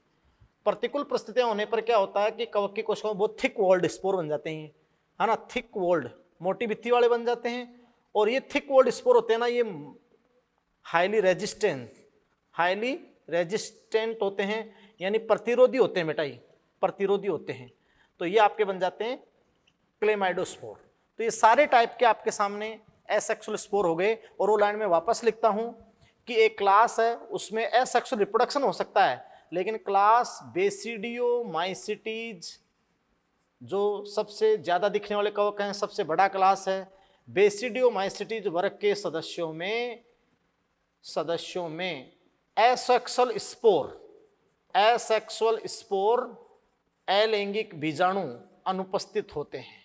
प्रतिकूल परिस्थितियां होने पर क्या होता है कि कवक की कोशिकाओं में बहुत थिक वॉल्ड स्पोर बन जाते हैं, है ना, थिक वॉल्ड, मोटी भित्ती वाले बन जाते हैं। और ये थिक वॉल्ड स्पोर होते हैं ना, ये हाईली रेजिस्टेंट होते हैं, यानी प्रतिरोधी होते हैं बेटा, ये प्रतिरोधी होते हैं। तो ये आपके बन जाते हैं क्लेमाइडोस्पोर। तो ये सारे टाइप के आपके सामने एसेक्सुअल स्पोर हो गए। और वो लाइन में वापस लिखता हूं कि एक क्लास है उसमें एसेक्सुअल रिप्रोडक्शन हो सकता है, लेकिन क्लास बेसिडियोमाइसिटीज जो सबसे ज्यादा दिखने वाले कवक हैं, सबसे बड़ा क्लास है, बेसिडियोमाइसिटीज वर्ग के सदस्यों में एसेक्सुअल स्पोर अलैंगिक बीजाणु अनुपस्थित होते हैं।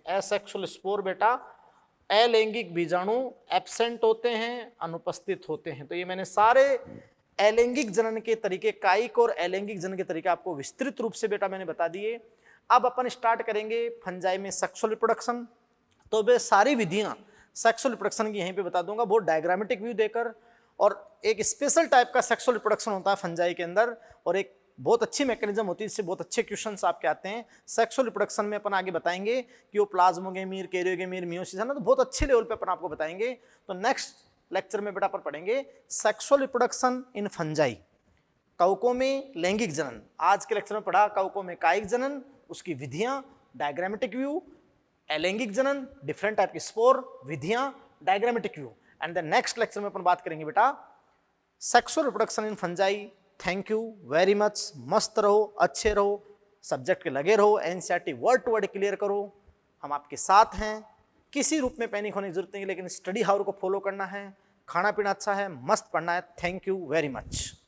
एसेक्सुअल स्पोर बेटा अलैंगिक बीजाणु एब्सेंट होते हैं, अनुपस्थित होते हैं। तो ये मैंने सारे अलैंगिक जनन के तरीके, कायिक और अलैंगिक जनन के तरीके आपको विस्तृत रूप से बेटा मैंने बता दिए। अब अपन स्टार्ट करेंगे फंजाई में सेक्सुअल रिप्रोडक्शन। तो वे सारी विधियां सेक्सुअल रिप्रोडक्शन की यहीं पे बता दूंगा, बहुत डायग्रामेटिक व्यू देकर। और एक स्पेशल टाइप का सेक्सुअल रिप्रोडक्शन होता है फंजाई के अंदर, और एक बहुत अच्छी मैकेनिज्म होती है, इससे बहुत अच्छे क्वेश्चंस आपके आते हैं। सेक्सुअल रिप्रोडक्शन में अपन आगे बताएंगे कि वो प्लाज्मोगेमीर, कैरियोगेमीर, मियोसिस है ना, तो बहुत अच्छे लेवल पे अपन आपको बताएंगे। तो नेक्स्ट लेक्चर में बेटा अपन पढ़ेंगे सेक्सुअल रिप्रोडक्शन इन फंजाई, कवकों में लैंगिक जनन। आज के लेक्चर में पढ़ा कवकों में कायिक जनन, उसकी विधियां, डायग्रामेटिक व्यू, अलैंगिक जनन, डिफरेंट टाइप के स्पोर, विधियां, diagrammatic view. And the next lecture में अपन बात करेंगे बेटा sexual reproduction in fungi. Thank you very much. मस्त रहो, अच्छे रहो, सब्जेक्ट के लगे रहो, NCERT word to word clear करो, हम आपके साथ हैं। किसी रूप में पैनिक होने की जरूरत नहीं है, लेकिन स्टडी हावर को फॉलो करना है, खाना पीना अच्छा है, मस्त पढ़ना है। Thank you very much.